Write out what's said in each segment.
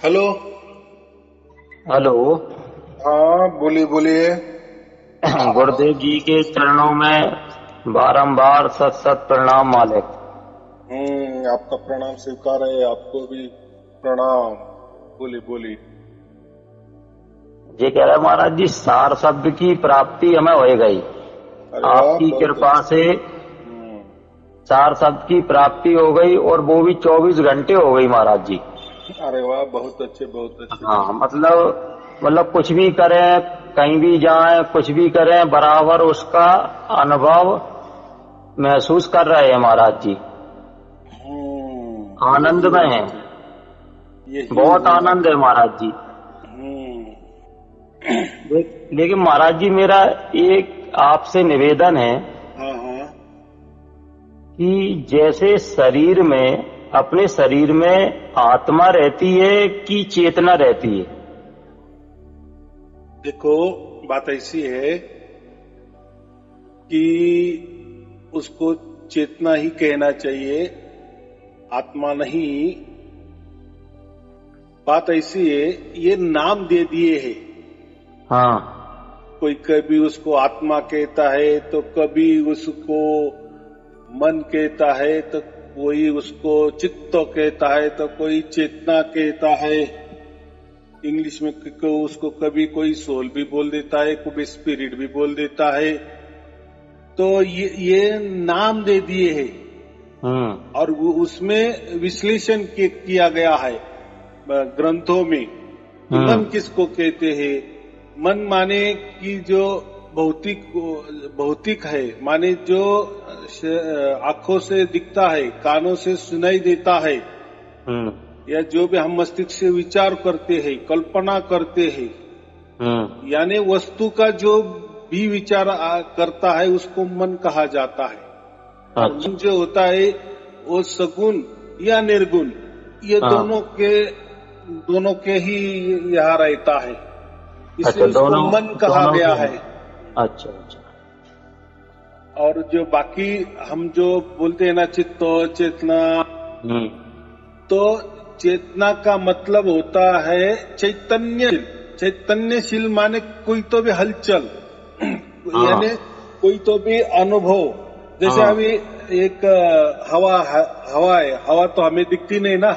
Hello. Hello. हाँ, बोलिए बोलिए। गुरुदेव जी के चरणों में बारंबार सत सत प्रणाम मालिक। आपका प्रणाम स्वीकार है, आपको भी प्रणाम। बोलिए बोलिए। ये कह रहे महाराज जी, सार शब्द की प्राप्ति हमें हो गई अरे वाह, आपकी बहुत कृपा अच्छा। से। सार शब्द की प्राप्ति हो गई और वो भी 24 घंटे हो गई महाराज जी। अरे वाह, बहुत अच्छे बहुत अच्छे। हाँ, मतलब कुछ भी करें, कहीं भी जाएं, कुछ भी करें, बराबर उसका अनुभव महसूस कर रहे हैं महाराज जी। आनंद यही में होना है, चाहिए, यही बहुत होना आनंद है चाहिए। महाराज जी। हम्म। लेकिन महाराज जी, मेरा एक आपसे निवेदन है हाँ हाँ। कि जैसे शरीर में, अपने शरीर में आत्मा रहती है कि चेतना रहती है? देखो, बात ऐसी है कि उसको चेतना ही कहना चाहिए, आत्मा नहीं। बात ऐसी है, ये नाम दे दिए है। हाँ कोई कभी उसको आत्मा कहता है, तो कभी उसको मन कहता है, तो कोई उसको चित्त कहता है, तो कोई चेतना कहता है। इंग्लिश में उसको कभी कोई सोल भी बोल देता है, कभी स्पिरिट भी बोल देता है। तो ये नाम दे दिए हैं। और उसमें विश्लेषण किया गया है ग्रंथों में कि मन किसको कहते हैं। मन माने कि जो भौतिक है, माने जो आंखों से दिखता है, कानों से सुनाई देता है, या जो भी हम मस्तिष्क से विचार करते हैं, कल्पना करते हैं, यानी वस्तु का जो भी विचार करता है उसको मन कहा जाता है। और मन जो होता है वो सगुण या निर्गुण, ये दोनों के ही यहाँ रहता है, इसलिए उसको मन कहा गया है। अच्छा अच्छा। और जो बाकी हम जो बोलते हैं ना, चित्त चेतना, तो चेतना का मतलब होता है चैतन्य। चैतन्यशील माने कोई तो भी हलचल, यानी कोई तो भी अनुभव। जैसे अभी एक हवा है, हवा तो हमें दिखती नहीं ना,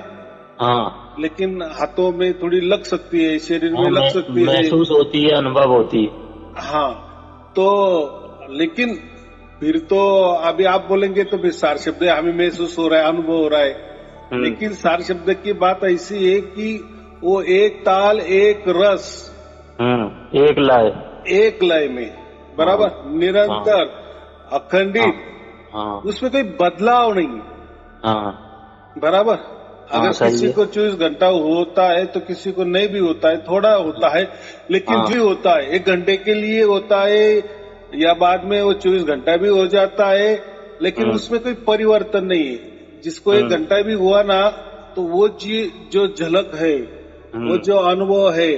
लेकिन हाथों में थोड़ी लग सकती है, शरीर में लग सकती है, महसूस होती है, अनुभव होती है। हाँ, तो लेकिन फिर तो अभी आप बोलेंगे तो फिर सार शब्द हमें महसूस हो रहा है, अनुभव हो रहा है। लेकिन सार शब्द की बात ऐसी है कि वो एक ताल, एक रस, एक लय में बराबर निरंतर अखंडित, उसमें कोई बदलाव नहीं। बराबर। अगर किसी को 24 घंटा होता है तो किसी को नहीं भी होता है, थोड़ा होता है, लेकिन जो होता है 1 घंटे के लिए होता है, या बाद में वो 24 घंटा भी हो जाता है, लेकिन उसमें कोई परिवर्तन नहीं है। जिसको 1 घंटा भी हुआ ना, तो वो जो झलक है, वो जो अनुभव है,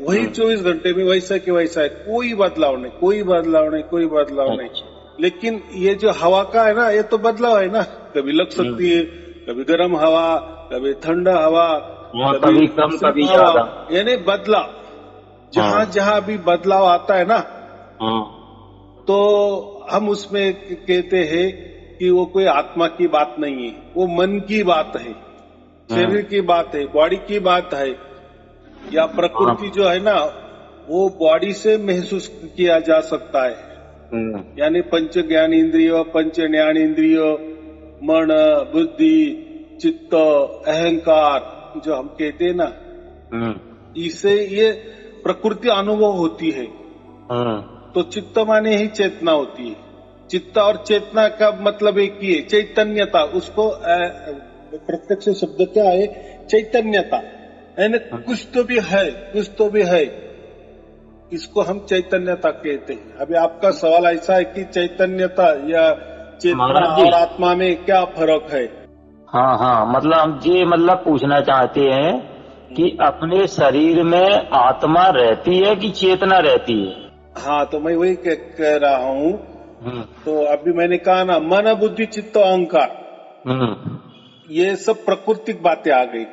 वही 24 घंटे में वैसा के वैसा है, कोई बदलाव नहीं, कोई बदलाव नहीं, कोई बदलाव नहीं। लेकिन ये जो हवा का है ना, ये तो बदलाव है ना, कभी लग सकती है, कभी गर्म हवा, कभी ठंडा हवा, कभी कम कभी ज्यादा, यानी बदलाव। जहां जहां भी बदलाव आता है ना, तो हम उसमें कहते हैं कि वो कोई आत्मा की बात नहीं है, वो मन की बात है, शरीर की बात है, बॉडी की बात है। या प्रकृति जो है ना, वो बॉडी से महसूस किया जा सकता है। यानी पंच ज्ञान इंद्रिय, पंच ज्ञान इंद्रिय, मन, बुद्धि, चित्त, अहंकार जो हम कहते हैं ना, इससे ये प्रकृति अनुभव होती है। तो चित्त माने ही चेतना होती है। चित्त और चेतना का मतलब एक ही है, चैतन्यता। उसको प्रत्यक्ष शब्द क्या है? चैतन्यता, यानी कुछ तो भी है, कुछ तो भी है, इसको हम चैतन्यता कहते हैं। अभी आपका सवाल ऐसा है कि चैतन्यता या चेतना और आत्मा में क्या फर्क है? हाँ, मतलब हम ये पूछना चाहते हैं कि अपने शरीर में आत्मा रहती है कि चेतना रहती है? हाँ, तो मैं वही कह रहा हूँ। तो अभी मैंने कहा ना, मन बुद्धि चित्त अहंकार, ये सब प्राकृतिक बातें आ गई।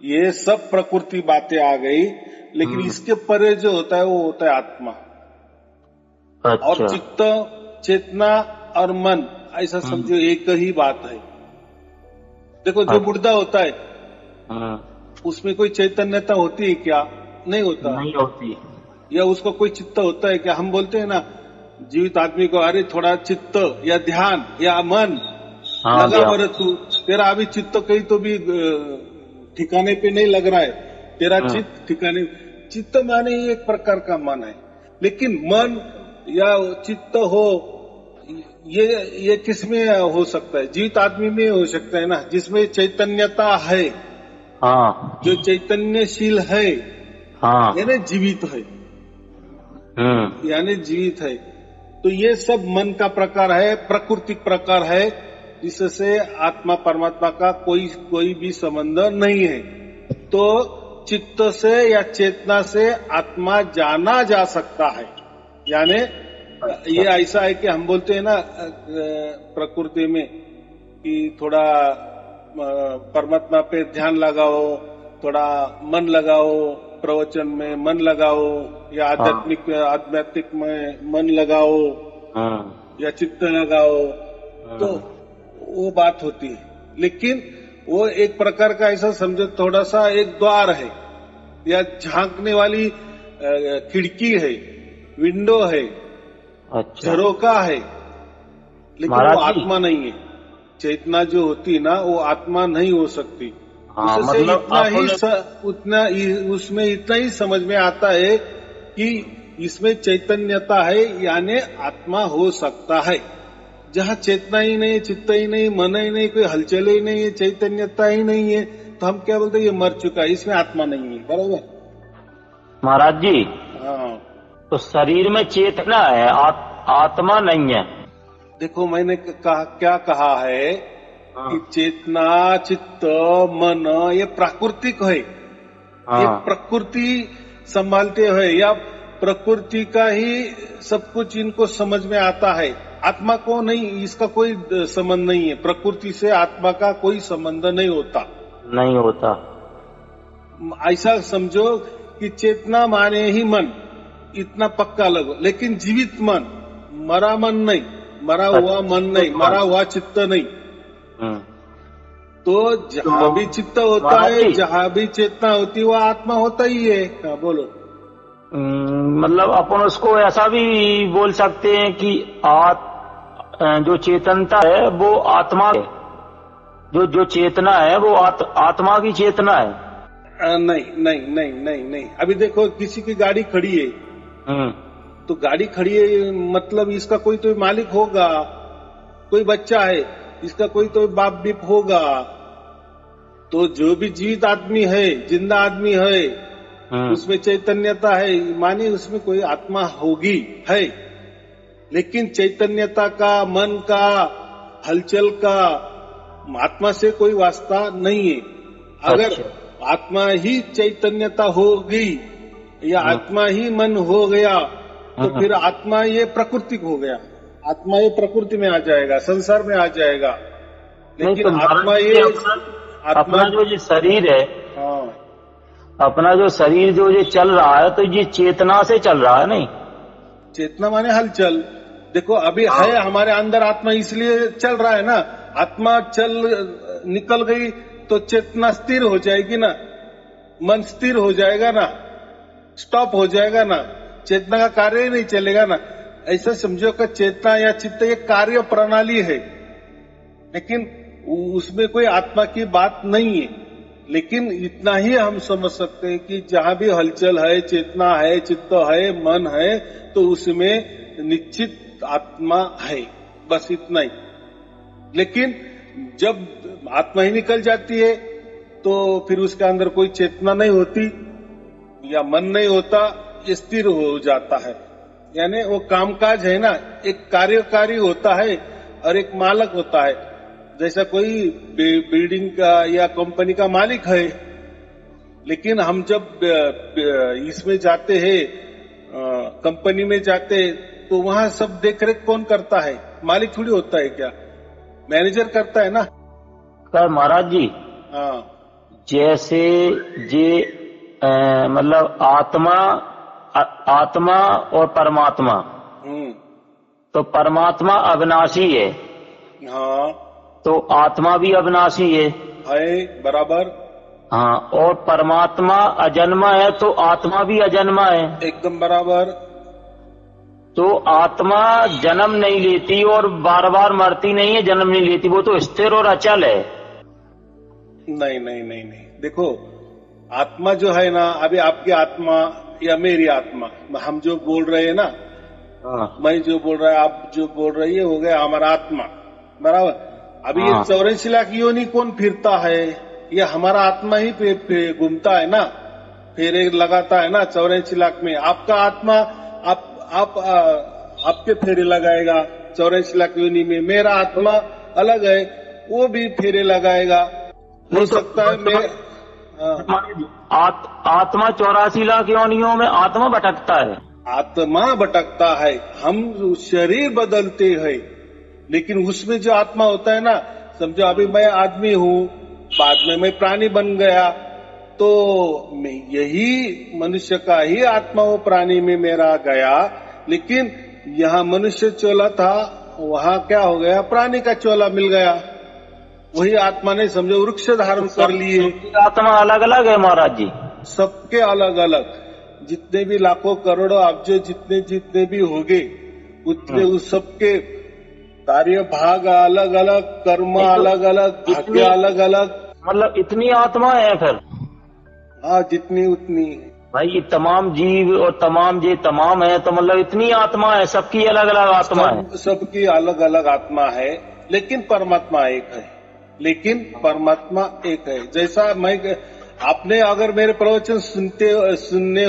ये सब प्रकृति बातें आ गई, लेकिन इसके परे जो होता है वो होता है आत्मा। अच्छा। और चित्त, चेतना और मन ऐसा समझो एक ही बात है। देखो जो मुर्दा होता है उसमें कोई चैतन्यता होती है क्या? नहीं होता, नहीं होती। या उसको कोई चित्त होता है क्या? हम बोलते हैं ना जीवित आदमी को, अरे थोड़ा चित्त या ध्यान या मन लगा बरं तू, तेरा अभी चित्त कहीं तो भी ठिकाने पे नहीं लग रहा है, तेरा चित्त ठिकाने। चित्त माने ही एक प्रकार का मन है, लेकिन मन या चित्त हो ये किसमें हो सकता है? जीवित आदमी में हो सकता है ना, जिसमें चैतन्यता है। हाँ। जो चैतन्यशील है यानी जीवित है, यानी जीवित है। तो ये सब मन का प्रकार है, प्राकृतिक प्रकार है, जिससे आत्मा परमात्मा का कोई भी संबंध नहीं है। तो चित्त से या चेतना से आत्मा जाना जा सकता है। यानी ये ऐसा है कि हम बोलते हैं ना प्रकृति में कि थोड़ा परमात्मा पे ध्यान लगाओ, थोड़ा मन लगाओ, प्रवचन में मन लगाओ, या आध्यात्मिक में मन लगाओ, या चित्त लगाओ, तो वो बात होती है। लेकिन वो एक प्रकार का ऐसा समझो, थोड़ा सा एक द्वार है या झांकने वाली खिड़की है, विंडो है, झरोका है, लेकिन वो आत्मा नहीं है। चेतना जो होती है ना वो आत्मा नहीं हो सकती। उससे मतलब उसमें इतना ही समझ में आता है कि इसमें चैतन्यता है, यानी आत्मा हो सकता है। जहाँ चेतना ही नहीं, चित्त ही नहीं, मन ही नहीं, कोई हलचल ही नहीं है, चैतन्यता ही नहीं है, तो हम क्या बोलते हैं? ये मर चुका है, इसमें आत्मा नहीं है। बराबर महाराज जी? हाँ। तो शरीर में चेतना है, आत्मा नहीं है। देखो मैंने क्या कहा है कि चेतना, चित्त, मन ये प्राकृतिक है। ये प्रकृति संभालते हुए या प्रकृति का ही सब कुछ इनको समझ में आता है, आत्मा को नहीं। इसका कोई संबंध नहीं है, प्रकृति से आत्मा का कोई संबंध नहीं होता। नहीं होता। ऐसा समझो कि चेतना माने ही मन, इतना पक्का लगो। लेकिन जीवित मन, मरा मन नहीं, मरा हुआ मन नहीं, मरा हुआ चित्त नहीं। तो जहाँ भी चित्त होता है, जहाँ भी चेतना होती है, वो आत्मा होता ही है। क्या बोलो? मतलब अपन उसको ऐसा भी बोल सकते हैं कि जो चेतनता है वो आत्मा है, जो चेतना है वो आत्मा की चेतना है। नहीं नहीं नहीं नहीं नहीं। अभी देखो किसी की गाड़ी खड़ी है, तो गाड़ी खड़ी है मतलब इसका कोई तो मालिक होगा, कोई बच्चा है इसका कोई तो बाप बीप होगा। तो जो भी जीवित आदमी है, जिंदा आदमी है, उसमें चैतन्यता है, माने उसमें कोई आत्मा होगी, है। लेकिन चैतन्यता का, मन का, हलचल का आत्मा से कोई वास्ता नहीं है। अगर आत्मा ही चैतन्यता हो गई या आत्मा ही मन हो गया, तो फिर आत्मा ये प्रकृति हो गया, आत्मा ये प्रकृति में आ जाएगा, संसार में आ जाएगा। लेकिन तो आत्मा ये अपना जो शरीर है, अपना जो शरीर जो ये चल रहा है, तो ये चेतना से चल रहा है। नहीं, चेतना माने हलचल। देखो अभी है हमारे अंदर आत्मा, इसलिए चल रहा है ना। आत्मा निकल गई तो चेतना स्थिर हो जाएगी ना, मन स्थिर हो जाएगा ना, स्टॉप हो जाएगा ना, चेतना का कार्य ही नहीं चलेगा ना। ऐसा समझो कि चेतना या चित्त एक कार्य प्रणाली है, लेकिन उसमें कोई आत्मा की बात नहीं है। लेकिन इतना ही हम समझ सकते हैं कि जहां भी हलचल है, चेतना है, चित्त है, मन है, तो उसमें निश्चित आत्मा है, बस इतना ही। लेकिन जब आत्मा ही निकल जाती है तो फिर उसके अंदर कोई चेतना नहीं होती या मन नहीं होता, स्थिर हो जाता है। यानी वो कामकाज है ना, एक कार्यकारी होता है और एक मालक होता है। जैसा कोई बिल्डिंग का या कंपनी का मालिक है, लेकिन हम जब इसमें जाते हैं, कंपनी में जाते हैं, तो वहां सब देखरेख कौन करता है? मालिक थोड़ी होता है क्या, मैनेजर करता है ना। सर महाराज जी, हाँ, जैसे ये मतलब आत्मा और परमात्मा, तो परमात्मा अविनाशी है। हाँ, तो आत्मा भी अविनाशी है बराबर। हाँ, और परमात्मा अजन्मा है तो आत्मा भी अजन्मा है। एकदम बराबर। तो आत्मा जन्म नहीं लेती और बार बार मरती नहीं है, जन्म नहीं लेती, वो तो स्थिर और अचल है। नहीं नहीं नहीं नहीं, देखो आत्मा जो है ना, अभी आपकी आत्मा या मेरी आत्मा, हम जो बोल रहे हैं ना, मैं जो बोल रहा है, आप जो बोल रही है, हो गया हमारा आत्मा, बराबर। अभी ये 84 लाख योनि कौन फिरता है? ये हमारा आत्मा ही पे घूमता है ना, फेरे लगाता है ना 84 लाख में। आपका आत्मा आपके फेरे लगाएगा 84 लाख योनि में। मेरा आत्मा अलग है, वो भी फेरे लगाएगा। हो सकता है मैं आत्मा 84 लाख योनियों में आत्मा भटकता है। आत्मा भटकता है, हम शरीर बदलते हैं, लेकिन उसमें जो आत्मा होता है ना, समझो अभी मैं आदमी हूँ, बाद में मैं प्राणी बन गया, तो मैं यही मनुष्य का ही आत्मा वो प्राणी में मेरा गया, लेकिन यहाँ मनुष्य चोला था, वहाँ क्या हो गया, प्राणी का चोला मिल गया। वही आत्मा ने समझो वृक्ष धारण कर लिए। आत्मा अलग अलग है महाराज जी, सबके अलग अलग, जितने भी लाखों करोड़ों अब्जों जितने भी होंगे, उतने उस सबके कार्य भाग अलग अलग, कर्म अलग अलग, भाग्य अलग अलग। मतलब इतनी आत्मा है फिर? हाँ, जितनी उतनी भाई, तमाम जीव और तमाम है, तो मतलब इतनी आत्मा है, सबकी अलग अलग आत्मा है। सबकी अलग अलग आत्मा है, लेकिन परमात्मा एक है। लेकिन परमात्मा एक है। जैसा मैं, आपने अगर मेरे प्रवचन सुनने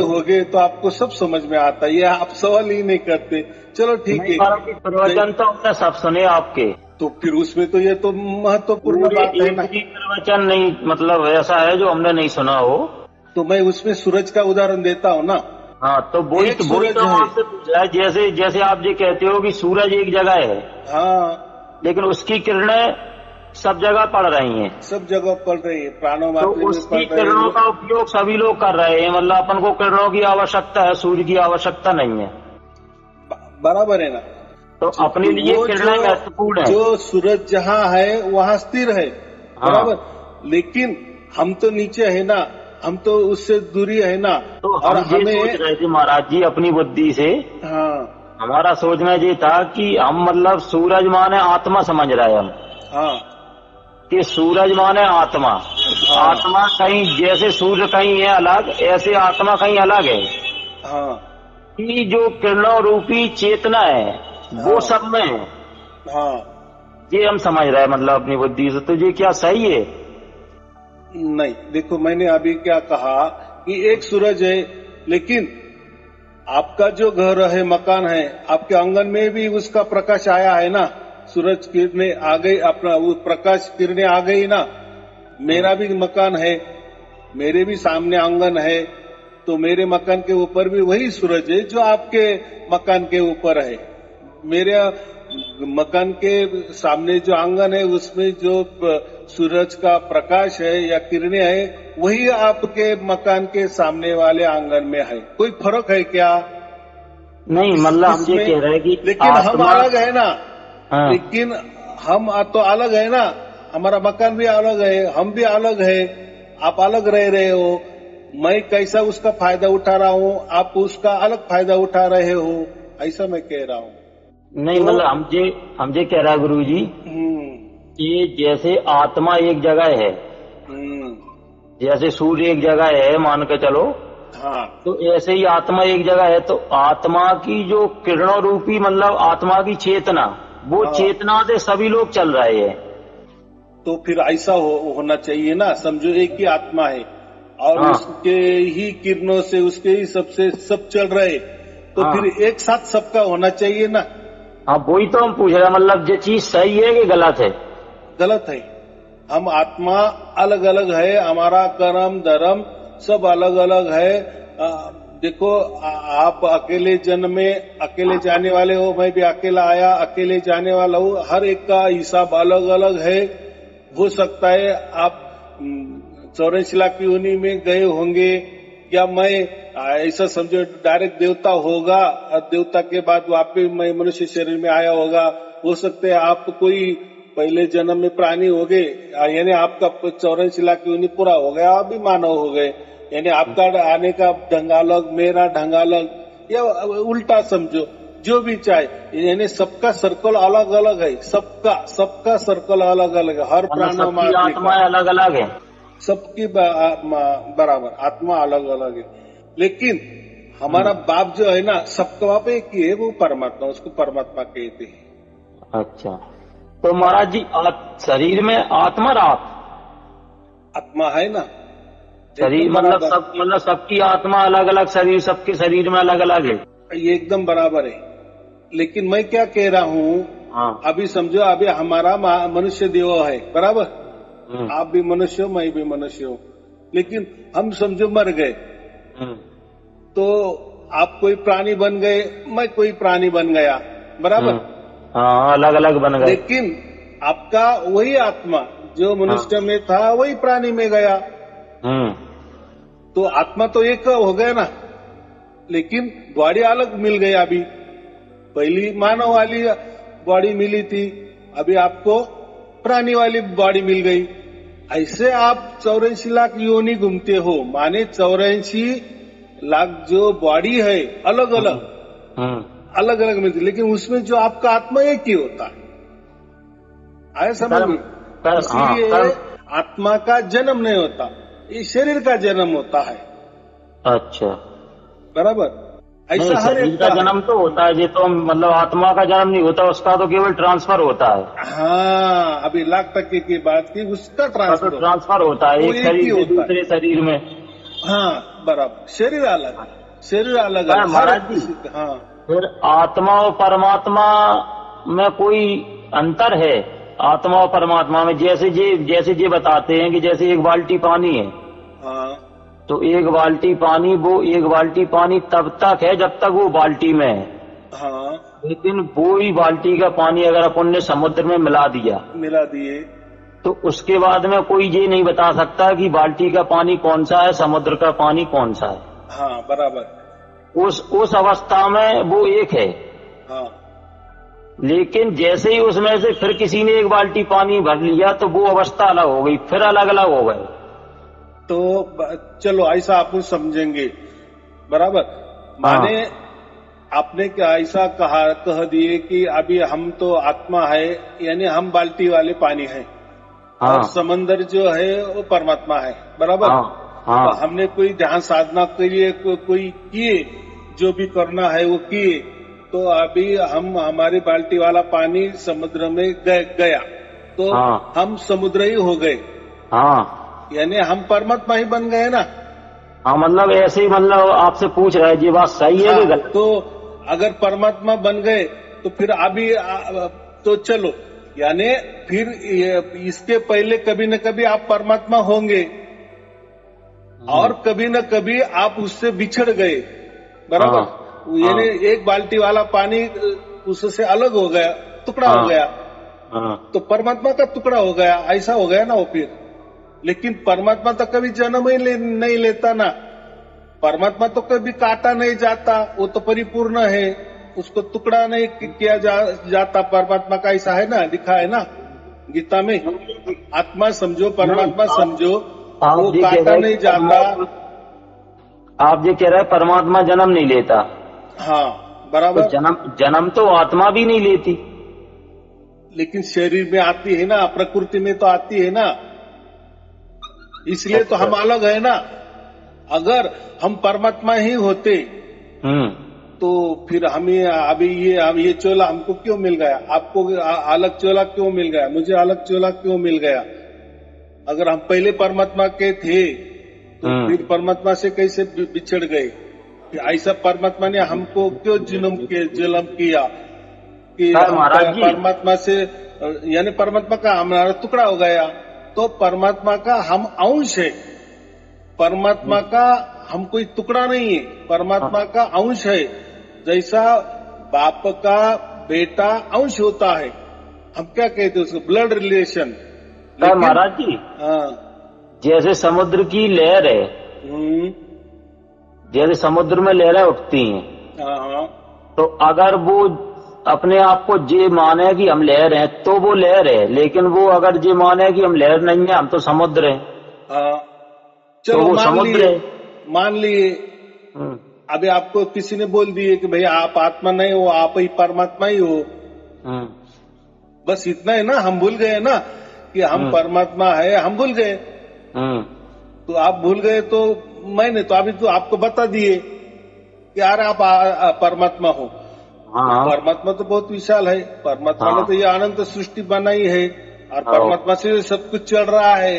होगे तो आपको सब समझ में आता है। ये आप सवाल ही नहीं करते। चलो ठीक है, प्रवचन तो हमने सब सुने आपके, तो फिर उसमें तो ये तो महत्वपूर्ण बात है ना। प्रवचन नहीं, मतलब ऐसा है जो हमने नहीं सुना हो। तो मैं उसमें सूरज का उदाहरण देता हूँ ना। हाँ, तो वही तो आपसे पूछा है। जैसे आप ये कहते हो कि सूरज एक जगह है, हाँ, लेकिन उसकी किरणें सब जगह पड़ रही हैं। सब जगह पड़ रही है, प्राणों तो उसकी किरणों का उपयोग सभी लोग कर रहे हैं। मतलब अपन को किरणों की आवश्यकता है, सूर्य की आवश्यकता नहीं है। बराबर है ना। तो अपने लिए किरणें महत्वपूर्ण है। जो सूरज जहाँ है वहाँ स्थिर है, बराबर। लेकिन हम तो नीचे है ना, हम तो उससे दूरी है ना। तो और हमें सोच रहे थे महाराज जी अपनी बुद्धि से, हाँ, हमारा सोचना ये था कि हम मतलब सूरज माने आत्मा समझ रहे हम, हाँ, कि सूरज माने आत्मा। हाँ। आत्मा कहीं, जैसे सूर्य कहीं है अलग, ऐसे आत्मा कहीं अलग है। हाँ, कि जो किरणों रूपी चेतना है, हाँ, वो सब में है। हाँ, ये हम समझ रहे हैं मतलब अपनी बुद्धि से। तो ये क्या सही है? नहीं, देखो मैंने अभी क्या कहा कि एक सूरज है, लेकिन आपका जो घर है, मकान है, आपके आंगन में भी उसका प्रकाश आया है ना। सूरज किरणें आ गई, अपना वो प्रकाश किरणें आ गई ना। मेरा भी मकान है, मेरे भी सामने आंगन है, तो मेरे मकान के ऊपर भी वही सूरज है जो आपके मकान के ऊपर है। मेरे मकान के सामने जो आंगन है, उसमें जो सूरज का प्रकाश है या किरणें है, वही आपके मकान के सामने वाले आंगन में है। कोई फर्क है क्या? नहीं, मतलब हम ये कह रहे हैं कि लेकिन हम अलग है ना। हाँ। लेकिन हम तो अलग है ना, हमारा मकान भी अलग है, हम भी अलग है, आप अलग रह रहे हो। मैं कैसा उसका फायदा उठा रहा हूँ, आप उसका अलग फायदा उठा रहे हो, ऐसा मैं कह रहा हूँ। नहीं, तो मतलब हम ये कह रहा है गुरु जी कि जैसे आत्मा एक जगह है, जैसे सूर्य एक जगह है मान के चलो, हाँ, तो ऐसे ही आत्मा एक जगह है। तो आत्मा की जो किरणों रूपी मतलब आत्मा की चेतना, वो हाँ, चेतना से सभी लोग चल रहे हैं। तो फिर ऐसा होना चाहिए ना। समझो एक ही आत्मा है और हाँ, उसके ही किरणों से, उसके ही सबसे सब चल रहे, तो हाँ, फिर एक साथ सबका होना चाहिए ना। हाँ, वही तो हम पूछ रहे हैं, मतलब ये चीज सही है कि गलत है? गलत है। हम आत्मा अलग अलग है, हमारा कर्म धर्म सब अलग अलग है। देखो, आप अकेले जन्मे अकेले जाने वाले हो, मैं भी अकेला आया अकेले जाने वाला हूँ। हर एक का हिसाब अलग अलग है, हो सकता है आप 84 लाख योनि में गए होंगे, या मैं ऐसा समझो डायरेक्ट देवता होगा और देवता के बाद वापिस मैं मनुष्य शरीर में आया होगा। हो सकता है आप कोई पहले जन्म में प्राणी हो गए, यानी आपका 84 लाख योनि पूरा हो गया, आप भी मानव हो गए, यानी आपका आने का ढंग अलग, मेरा ढंग अलग, या उल्टा समझो, जो भी चाहे, यानी सबका सर्कल अलग अलग है, सबका सर्कल अलग अलग है, हर प्राणों में आत्मा अलग अलग है, सबकी बराबर आत्मा अलग अलग है। लेकिन हमारा बाप जो है ना, सबका बाप एक ही है, वो परमात्मा, उसको परमात्मा कहते हैं। अच्छा, तो महाराज जी शरीर में आत्मा आत्मा है ना, शरीर मतलब सबकी आत्मा अलग अलग, शरीर सबके शरीर में अलग अलग है, ये एकदम बराबर है। लेकिन मैं क्या कह रहा हूँ, अभी समझो, अभी हमारा मनुष्य देव है, बराबर, आप भी मनुष्य हो, मैं भी मनुष्य हूँ, लेकिन हम समझो मर गए, तो आप कोई प्राणी बन गए, मैं कोई प्राणी बन गया, बराबर, अलग अलग बन गए, लेकिन आपका वही आत्मा जो मनुष्य में था वही प्राणी में गया, तो आत्मा तो एक हो गया ना, लेकिन बॉडी अलग मिल गई। अभी पहली मानव वाली बॉडी मिली थी, अभी आपको प्राणी वाली बॉडी मिल गई। ऐसे आप 84 लाख योनि घूमते हो, माने 84 लाख जो बॉडी है अलग अलग मिलती, लेकिन उसमें जो आपका आत्मा एक ही होता है। आया समझ में? इसलिए आत्मा का जन्म नहीं होता, ये शरीर का जन्म होता है। अच्छा, बराबर, ऐसा शरीर का जन्म तो होता है, ये तो मतलब आत्मा का जन्म नहीं होता, उसका तो केवल ट्रांसफर होता है। हाँ, अभी लाख टक्के की बात की, उसका ट्रांसफर होता है एक शरीर से दूसरे शरीर में। हाँ बराबर, शरीर अलग है महाराज जी। हाँ, फिर आत्मा और परमात्मा में कोई अंतर है? आत्मा और परमात्मा में जैसे ये बताते हैं कि जैसे एक बाल्टी पानी है, तो एक बाल्टी पानी, वो एक बाल्टी पानी तब तक है जब तक वो बाल्टी में है, लेकिन वो ही बाल्टी का पानी अगर अपन ने समुद्र में मिला दिए तो उसके बाद में कोई ये नहीं बता सकता कि बाल्टी का पानी कौन सा है, समुद्र का पानी कौन सा है। हाँ बराबर, उस अवस्था में वो एक है। लेकिन जैसे ही उसमें से फिर किसी ने एक बाल्टी पानी भर लिया तो वो अवस्था अलग हो गई, फिर अलग अलग हो गए। तो चलो ऐसा आप समझेंगे, बराबर, माने आपने क्या ऐसा कह दिए कि अभी हम तो आत्मा है, यानी हम बाल्टी वाले पानी है, और समंदर जो है वो परमात्मा है, बराबर। तो हमने कोई ध्यान साधना के लिए कोई किए, जो भी करना है वो किए, तो अभी हम हमारी बाल्टी वाला पानी समुद्र में गया, तो हम समुद्र ही हो गए, यानी हम परमात्मा ही बन गए ना। मतलब ऐसे ही, मतलब आपसे पूछ रहे हैं, ये बात सही है कि गलत? तो अगर परमात्मा बन गए तो फिर अभी तो चलो, यानी फिर इसके पहले कभी न कभी आप परमात्मा होंगे, और कभी न कभी आप उससे बिछड़ गए, बराबर, यानी एक बाल्टी वाला पानी उससे अलग हो गया, टुकड़ा हो गया, तो परमात्मा का टुकड़ा हो गया, ऐसा हो गया ना वो फिर। लेकिन परमात्मा तो कभी जन्म ही नहीं लेता ना, परमात्मा तो कभी काटा नहीं जाता, वो तो परिपूर्ण है, उसको टुकड़ा नहीं किया जाता। परमात्मा का ऐसा है ना, लिखा है ना गीता में, आत्मा समझो, परमात्मा समझो, वो काटा नहीं जाता। आप ये कह रहे हैं परमात्मा जन्म नहीं लेता? हाँ बराबर, तो जन्म तो आत्मा भी नहीं लेती, लेकिन शरीर में आती है ना, प्रकृति में तो आती है ना, इसलिए तो हम अलग है ना। अगर हम परमात्मा ही होते तो फिर हमें अभी ये चोला हमको क्यों मिल गया, आपको अलग चोला क्यों मिल गया, मुझे अलग चोला क्यों मिल गया? अगर हम पहले परमात्मा के थे तो फिर परमात्मा से कैसे बिछड़ गए? ऐसा परमात्मा ने हमको क्यों जन्म किया कि परमात्मा से, यानी परमात्मा का हमारा टुकड़ा हो गया, तो परमात्मा का हम अंश है, परमात्मा का हम कोई टुकड़ा नहीं है, परमात्मा का अंश है। जैसा बाप का बेटा अंश होता है, हम क्या कहते हैं उसको, ब्लड रिलेशन, महाराज जी, जैसे समुद्र की लहर है, जैसे समुद्र में लहरें उठती हैं, तो अगर वो अपने आप को ये माने कि हम लहर हैं तो वो लहर है, लेकिन वो अगर ये माने कि हम लहर नहीं है, हम तो समुद्र हैं, चलो तो वो समुद्र है। मान लिए अभी आपको किसी ने बोल दिए कि भैया आप आत्मा नहीं हो, आप ही परमात्मा ही हो, बस इतना है ना, हम भूल गए ना कि हम परमात्मा है, हम भूल गए। तो आप भूल गए तो मैंने तो अभी तो आपको बता दिए कि यार आप परमात्मा हो। परमात्मा तो बहुत विशाल है, परमात्मा ने तो ये अनंत सृष्टि बनाई है और परमात्मा से सब कुछ चल रहा है,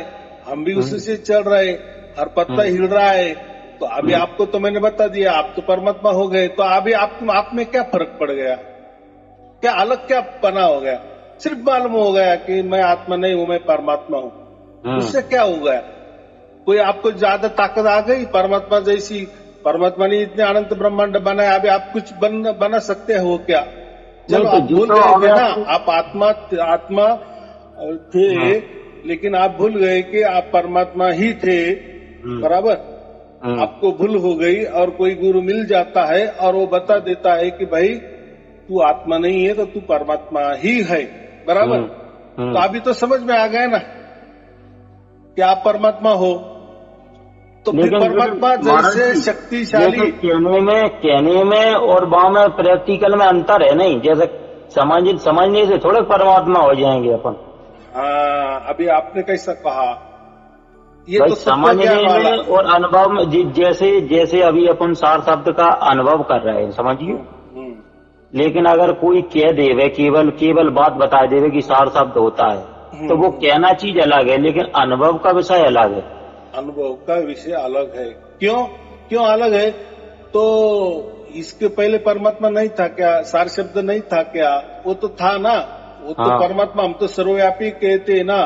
हम भी उसी से चल रहे, हर पत्ता हिल रहा है। तो अभी आपको तो मैंने बता दिया, आप तो परमात्मा हो गए, तो अभी आप में क्या फर्क पड़ गया, क्या अलग क्या पना हो गया? सिर्फ मालूम हो गया कि मैं आत्मा नहीं हूं, मैं परमात्मा हूं। उससे क्या हो गया? कोई आपको ज्यादा ताकत आ गई परमात्मा जैसी? परमात्मा ने इतने अनंत ब्रह्मांड बनाया, अभी आप कुछ बना सकते हो क्या? चलो आप भूल गए ना, आप आत्मा थे, लेकिन आप भूल गए कि आप परमात्मा ही थे, बराबर? आपको भूल हो गई और कोई गुरु मिल जाता है और वो बता देता है कि भाई तू आत्मा नहीं है तो तू परमात्मा ही है, बराबर? तो अभी तो समझ में आ गया ना कि आप परमात्मा हो। तो फिर परमात्मा जैसे शक्तिशाली कहने में और वहां में प्रैक्टिकल में अंतर है नहीं, जैसे समझने से थोड़े परमात्मा हो जाएंगे अपन। हाँ, अभी आपने कैसा कहा, ये तो समझने में और अनुभव में, जैसे अभी अपन सार शब्द का अनुभव कर रहे हैं, समझिए। लेकिन अगर कोई कह देवे, केवल बात बता देवे कि सार शब्द होता है, तो वो कहना चीज अलग है, लेकिन अनुभव का विषय अलग है। अनुभव का विषय अलग है। क्यों अलग है? तो इसके पहले परमात्मा नहीं था क्या? सार शब्द नहीं था क्या? वो तो था ना, वो तो परमात्मा, हम तो सर्वव्यापी कहते हैं ना,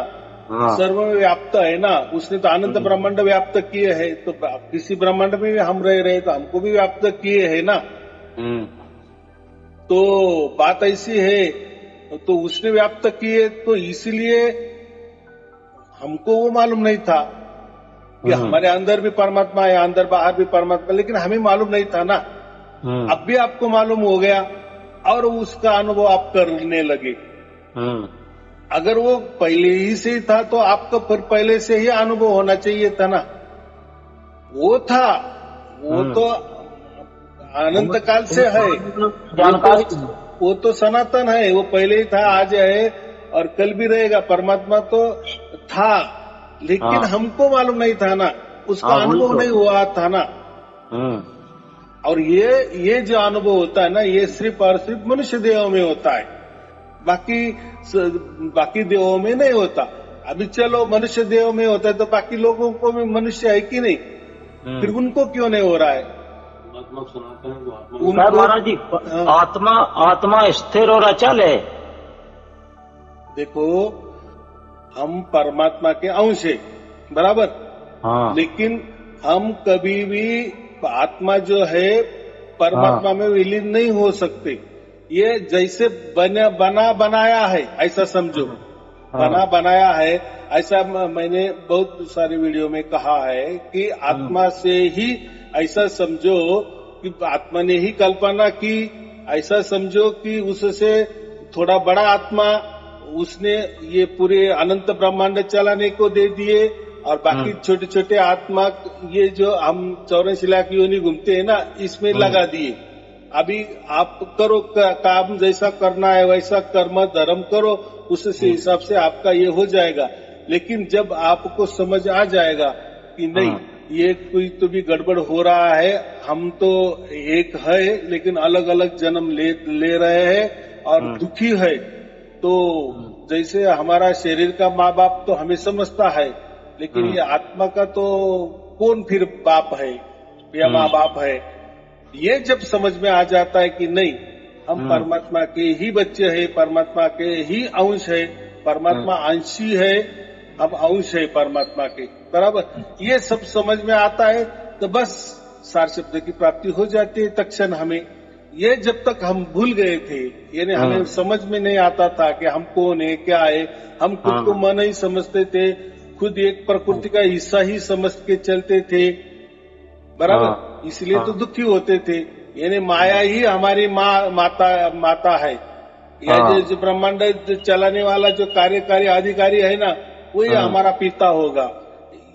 सर्वव्याप्त है ना, उसने तो अनंत ब्रह्मांड व्याप्त किए है, तो किसी ब्रह्मांड में भी हम रह रहे तो हमको भी व्याप्त किए है ना। तो बात ऐसी है, तो उसने व्याप्त किए, तो इसीलिए हमको वो मालूम नहीं था कि हमारे अंदर भी परमात्मा है, अंदर बाहर भी परमात्मा, लेकिन हमें मालूम नहीं था ना। अब भी आपको मालूम हो गया और उसका अनुभव आप करने लगे। अगर वो पहले ही से था तो आपका फिर पहले से ही अनुभव होना चाहिए था ना। वो था, वो तो अनंत काल से है, वो तो सनातन है, वो पहले ही था, आज है और कल भी रहेगा। परमात्मा तो था, लेकिन हमको मालूम नहीं था ना, उसका अनुभव नहीं हुआ था ना। और ये जो अनुभव होता है ना, ये सिर्फ और सिर्फ मनुष्य देहों में होता है, बाकी देहों में नहीं होता। अभी चलो मनुष्य देहों में होता है तो बाकी लोगों को भी मनुष्य है कि नहीं, फिर उनको क्यों नहीं हो रहा है? महाराज जी, आत्मा स्थिर और अचल है। देखो, हम परमात्मा के अंश है, बराबर? लेकिन हम कभी भी आत्मा जो है परमात्मा में विलीन नहीं हो सकते। ये जैसे बनाया है ऐसा समझो, बनाया है ऐसा। मैंने बहुत सारे वीडियो में कहा है कि आत्मा से ही ऐसा समझो कि आत्मा ने ही कल्पना की, ऐसा समझो कि उससे थोड़ा बड़ा आत्मा उसने ये पूरे अनंत ब्रह्मांड चलाने को दे दिए, और बाकी छोटे छोटे आत्मा ये जो हम 84 लाख योनि घूमते हैं ना, इसमें लगा दिए। अभी आप करो काम, जैसा करना है वैसा कर्म धर्म करो, उससे हिसाब से आपका ये हो जाएगा। लेकिन जब आपको समझ आ जाएगा कि नहीं, ये कोई तो भी गड़बड़ हो रहा है, हम तो एक है लेकिन अलग अलग जन्म ले रहे हैं और दुखी है। तो जैसे हमारा शरीर का माँ बाप तो हमें समझता है, लेकिन ये आत्मा का तो कौन फिर बाप है या माँ बाप है? ये जब समझ में आ जाता है कि नहीं, हम परमात्मा के ही बच्चे हैं, परमात्मा के ही अंश है, परमात्मा अंशी है, हम अंश है परमात्मा के, बराबर? ये सब समझ में आता है तो बस सार शब्द की प्राप्ति हो जाती है तत्क्षण हमें। ये जब तक हम भूल गए थे, यानी हमें समझ में नहीं आता था कि हम कौन है, क्या है, हम खुद को मन ही समझते थे, खुद एक प्रकृति का हिस्सा ही समझ के चलते थे, बराबर। इसलिए तो दुखी होते थे। यानी माया ही हमारी माता है, या जो ब्रह्मांड चलाने वाला जो कार्यकारी अधिकारी है ना, वही हमारा पिता होगा।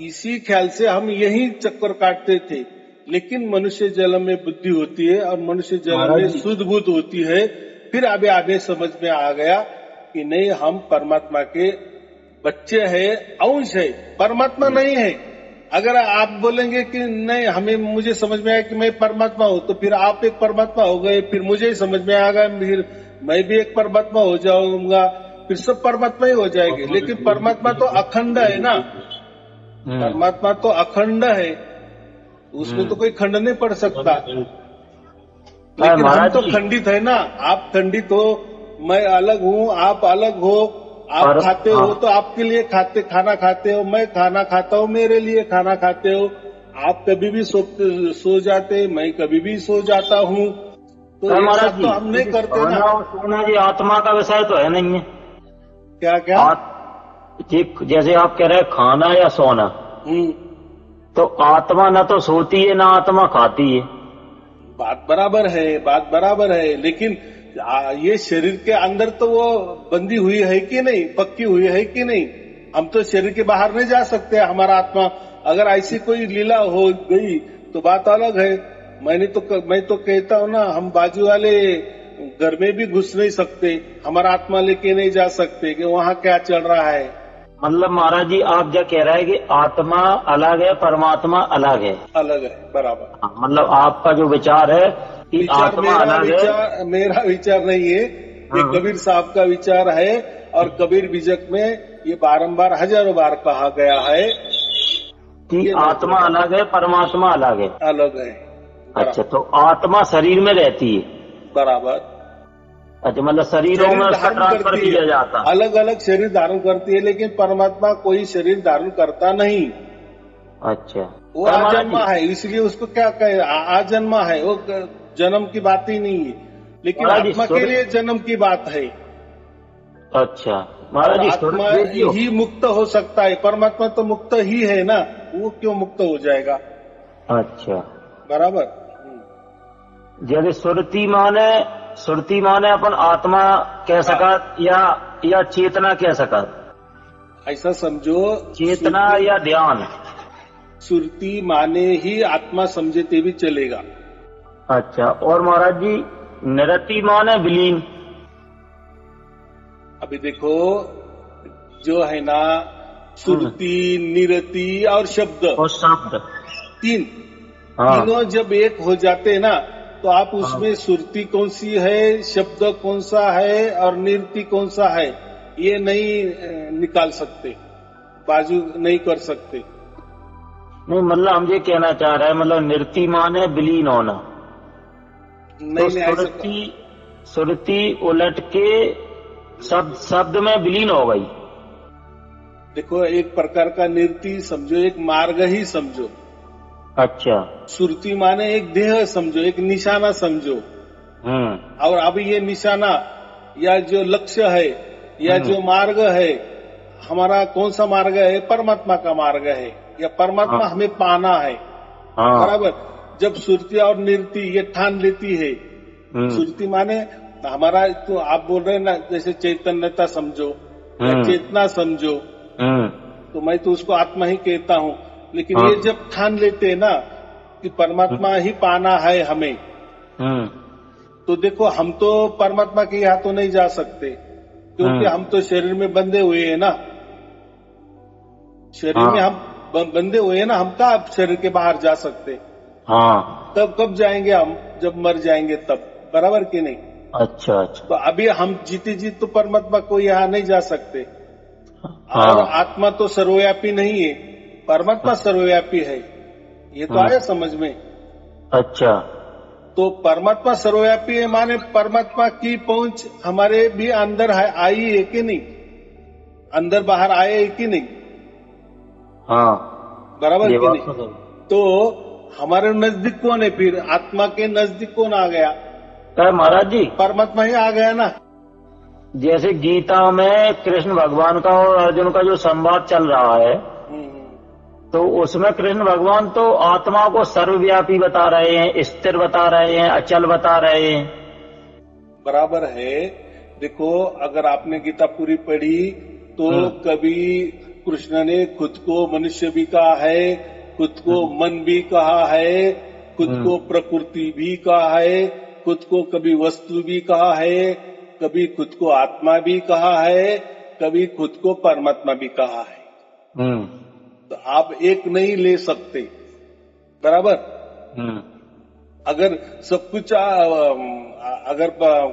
इसी ख्याल से हम यही चक्कर काटते थे। लेकिन मनुष्य जन्म में बुद्धि होती है और मनुष्य जन्म में शुद्ध बुद्ध होती है। फिर अभी आगे समझ में आ गया कि नहीं, हम परमात्मा के बच्चे हैं, अंश है, परमात्मा नहीं है। अगर आप बोलेंगे कि नहीं, मुझे समझ में आया कि मैं परमात्मा हूं, तो फिर आप एक परमात्मा हो गए, फिर मुझे ही समझ में आ गया, फिर मैं भी एक परमात्मा हो जाऊंगा, फिर सब परमात्मा ही हो जाएंगे। लेकिन परमात्मा तो अखंड है ना, परमात्मा तो अखंड है, उसमें तो कोई खंड नहीं पड़ सकता। लेकिन हम तो खंडित है ना, आप खंडित हो, मैं अलग हूँ, आप अलग हो। आप खाते हो तो आपके लिए खाना खाते हो, मैं खाना खाता हूँ मेरे लिए खाना खाते हो। आप कभी भी सो जाते, मैं कभी भी सो जाता हूँ। तो एक साथ तो हम नहीं करते ना। सोना जी आत्मा का विषय तो है नहीं है। क्या क्या? जैसे आप कह रहे हैं खाना या सोना, तो आत्मा न तो सोती है ना आत्मा खाती है। बात बराबर है, लेकिन ये शरीर के अंदर तो वो बंदी हुई है कि नहीं, पक्की हुई है कि नहीं। हम तो शरीर के बाहर नहीं जा सकते। हमारा आत्मा अगर ऐसी कोई लीला हो गई तो बात अलग है। मैं तो कहता हूँ ना, हम बाजू वाले घर में भी घुस नहीं सकते, हमारा आत्मा लेके नहीं जा सकते कि वहाँ क्या चल रहा है। मतलब महाराज जी आप क्या कह रहे हैं कि आत्मा अलग है, परमात्मा अलग है। अलग है, बराबर। मतलब आपका जो विचार है कि आत्मा अलग है। मेरा विचार नहीं है, ये कबीर साहब का विचार है। और कबीर बीजक में ये बारंबार हजारों बार कहा गया है कि आत्मा अलग है, परमात्मा अलग है। अलग है। अच्छा, तो आत्मा शरीर में रहती है, बराबर। अच्छा, मतलब शरीरों में उसका ट्रांसफर किया जाता है। अलग अलग शरीर धारण करती है, लेकिन परमात्मा कोई शरीर धारण करता नहीं। अच्छा, वो आजन्मा है, इसलिए उसको क्या कहे, आजन्मा है, वो जन्म की बात ही नहीं है। लेकिन आत्मा के लिए जन्म की बात है। अच्छा महाराज जी, आत्मा ही मुक्त हो सकता है, परमात्मा तो मुक्त ही है ना, वो क्यों मुक्त हो जाएगा। अच्छा, बराबर। जैसे सुरती माने अपन आत्मा कह सका या चेतना कह सका, ऐसा समझो। चेतना या ध्यान। सुरती माने ही आत्मा समझे ते भी चलेगा। अच्छा, और महाराज जी निरति माने विलीन। अभी देखो, जो है ना सुरती, निरति और शब्द, तीनों जब एक हो जाते ना, तो आप उसमें सुरती कौन सी है, शब्द कौन सा है और निरति कौन सा है, ये नहीं निकाल सकते, बाजू नहीं कर सकते। नहीं, मतलब हम ये कहना चाह रहे हैं, मतलब निरति माने विलीन होना। नहीं, तो सुरती उलट के शब्द में विलीन हो गई। देखो, एक प्रकार का निरति समझो, एक मार्ग ही समझो। अच्छा, सुरती माने एक देह समझो, एक निशाना समझो। और अब ये निशाना या जो लक्ष्य है या जो मार्ग है, हमारा कौन सा मार्ग है, परमात्मा का मार्ग है, या परमात्मा हमें पाना है। बराबर। जब सुरती और निरति ये ठान लेती है, सुरती माने हमारा, तो आप बोल रहे हैं ना, जैसे चैतन्यता समझो या चेतना समझो, तो मैं तो उसको आत्मा ही कहता हूँ। लेकिन ये जब ठान लेते हैं ना कि परमात्मा ही पाना है हमें, तो देखो, हम तो परमात्मा के यहाँ तो नहीं जा सकते, क्योंकि हम तो शरीर में बंधे हुए हैं ना, शरीर में हम बंधे हुए हैं ना, हम कहाँ शरीर के बाहर जा सकते। तब कब जाएंगे हम, जब मर जाएंगे तब, बराबर कि नहीं। अच्छा, तो अभी हम जीते जी तो परमात्मा को यहाँ नहीं जा सकते। और आत्मा तो सर्वव्यापी नहीं है, परमात्मा सर्वव्यापी है, ये तो आया समझ में। अच्छा, तो परमात्मा सर्वव्यापी है माने परमात्मा की पहुंच हमारे भी अंदर आई है कि नहीं, अंदर बाहर आए है कि नहीं। बराबर कि नहीं। तो हमारे नजदीक कौन है, फिर आत्मा के नजदीक कौन आ गया, क्या महाराज जी? परमात्मा ही आ गया ना। जैसे गीता में कृष्ण भगवान का और अर्जुन का जो संवाद चल रहा है, तो उसमें कृष्ण भगवान तो आत्मा को सर्वव्यापी बता रहे हैं, स्थिर बता रहे हैं, अचल बता रहे हैं। बराबर है। देखो, अगर आपने गीता पूरी पढ़ी तो कभी कृष्ण ने खुद को मनुष्य भी कहा है, खुद को मन भी कहा है, खुद को प्रकृति भी कहा है, खुद को कभी वस्तु भी कहा है, कभी खुद को आत्मा भी कहा है, कभी खुद को परमात्मा भी कहा है। तो आप एक नहीं ले सकते, बराबर। अगर सब कुछ अगर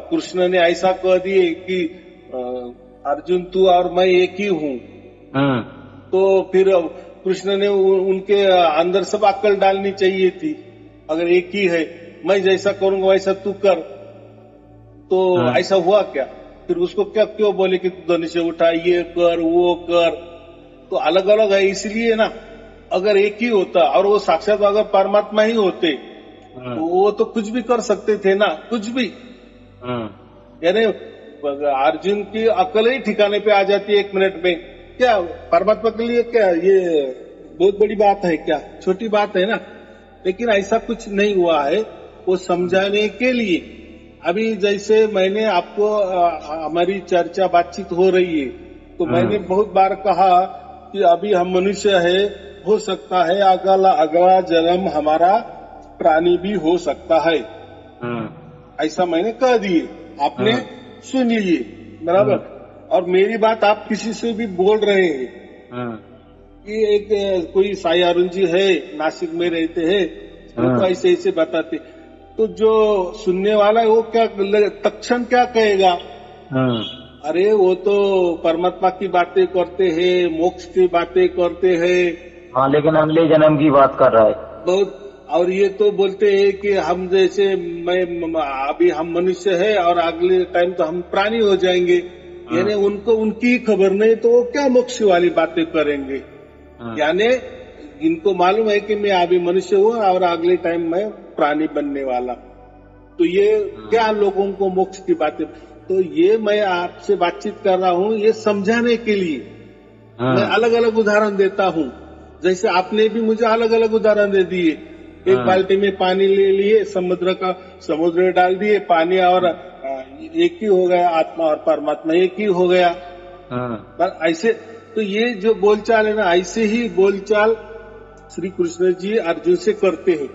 कृष्ण ने ऐसा कह दिए कि अर्जुन तू और मैं एक ही हूँ, तो फिर कृष्ण ने उनके अंदर सब अक्ल डालनी चाहिए थी। अगर एक ही है, मैं जैसा करूंगा वैसा तू कर, तो ऐसा हुआ क्या? फिर उसको क्या क्यों बोले कि तू धनुष उठा, ये कर वो कर? तो अलग अलग है इसलिए ना। अगर एक ही होता और वो साक्षात अगर परमात्मा ही होते तो वो तो कुछ भी कर सकते थे ना, कुछ भी। यानी अर्जुन की अकल ही ठिकाने पे आ जाती है 1 मिनट में। क्या परमात्मा के लिए क्या ये बहुत बड़ी बात है? क्या छोटी बात है ना? लेकिन ऐसा कुछ नहीं हुआ है। वो समझाने के लिए, अभी जैसे मैंने आपको हमारी चर्चा बातचीत हो रही है, तो मैंने बहुत बार कहा कि अभी हम मनुष्य है, हो सकता है अगला जन्म हमारा प्राणी भी हो सकता है। ऐसा मैंने कह दिए, आपने सुन लिए, बराबर। और मेरी बात आप किसी से भी बोल रहे हैं कि एक कोई साई अरुण जी है, नासिक में रहते हैं, तो ऐसे ऐसे बताते, तो जो सुनने वाला है वो क्या तक्षण क्या कहेगा? अरे वो तो परमात्मा की बातें करते हैं, मोक्ष की बातें करते हैं। हाँ, लेकिन अगले जन्म की बात कर रहा है बहुत। और ये तो बोलते हैं कि हम जैसे अभी हम मनुष्य है और अगले टाइम तो हम प्राणी हो जाएंगे। यानी उनको उनकी खबर नहीं, तो वो क्या मोक्ष वाली बातें करेंगे? यानी इनको मालूम है कि मैं अभी मनुष्य हूँ और अगले टाइम मैं प्राणी बनने वाला। तो ये क्या लोगों को मोक्ष की बातें? तो ये मैं आपसे बातचीत कर रहा हूँ ये समझाने के लिए। मैं अलग अलग उदाहरण देता हूँ, जैसे आपने भी मुझे अलग अलग उदाहरण दे दिए। एक बाल्टी में पानी ले लिए, समुद्र में डाल दिए पानी, और एक ही हो गया, आत्मा और परमात्मा एक ही हो गया। ऐसे तो ये जो बोलचाल है ना, ऐसे ही बोलचाल श्री कृष्ण जी अर्जुन से करते हैं,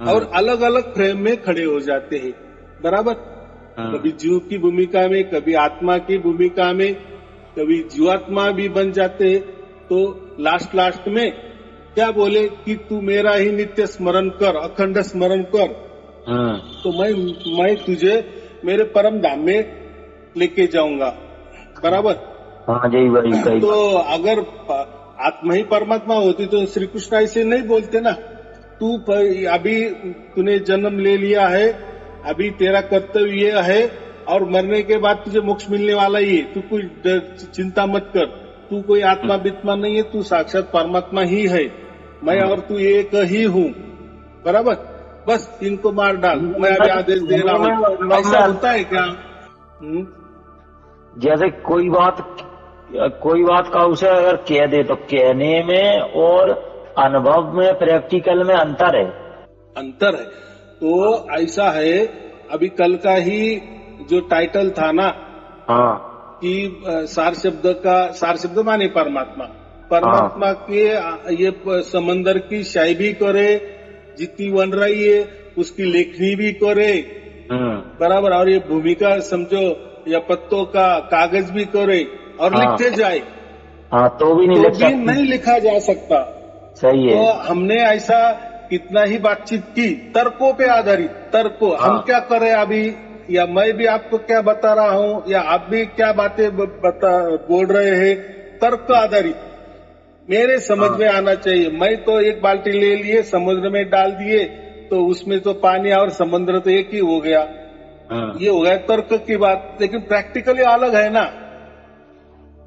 और अलग अलग फ्रेम में खड़े हो जाते हैं, बराबर। कभी जीव की भूमिका में, कभी आत्मा की भूमिका में, कभी जीवात्मा भी बन जाते हैं। तो लास्ट में क्या बोले कि तू मेरा ही नित्य स्मरण कर, अखंड स्मरण कर, तो मैं तुझे मेरे परम धाम में लेके जाऊंगा, बराबर। हाँ जी, वही। तो अगर आत्मा ही परमात्मा होती तो श्री कृष्ण ऐसे नहीं बोलते ना। तू अभी तूने जन्म ले लिया है, अभी तेरा कर्तव्य ये है, और मरने के बाद तुझे मोक्ष मिलने वाला ही है, तू कोई चिंता मत कर, तू कोई आत्मा बित्मा नहीं है, तू साक्षात परमात्मा ही है, मैं और तू एक ही हूँ, बराबर। बस इनको मार डाल, मैं अभी आदेश दे रहा हूँ। ऐसा होता है क्या? जैसे कोई बात का उसे अगर कह दे तो कहने में और अनुभव में, प्रैक्टिकल में अंतर है। तो ऐसा है, अभी कल का ही जो टाइटल था ना, कि सार शब्द माने परमात्मा के ये समंदर की शाही भी करे, जितनी बन रही है उसकी लेखनी भी करे, बराबर। और ये भूमिका समझो या पत्तों का कागज भी करे और लिखते जाए, तो भी नहीं लिखा जा सकता। सही है। तो हमने ऐसा कितना ही बातचीत की, तर्कों पे आधारित। हम क्या करें अभी, या मैं भी आपको क्या बता रहा हूँ, या आप भी क्या बातें बोल रहे हैं, तर्क आधारित मेरे समझ में आना चाहिए। मैं तो एक बाल्टी ले लिए, समुद्र में डाल दिए, तो उसमें तो पानी और समुद्र तो एक ही हो गया। ये हो गया तर्क की बात। लेकिन प्रैक्टिकली अलग है ना।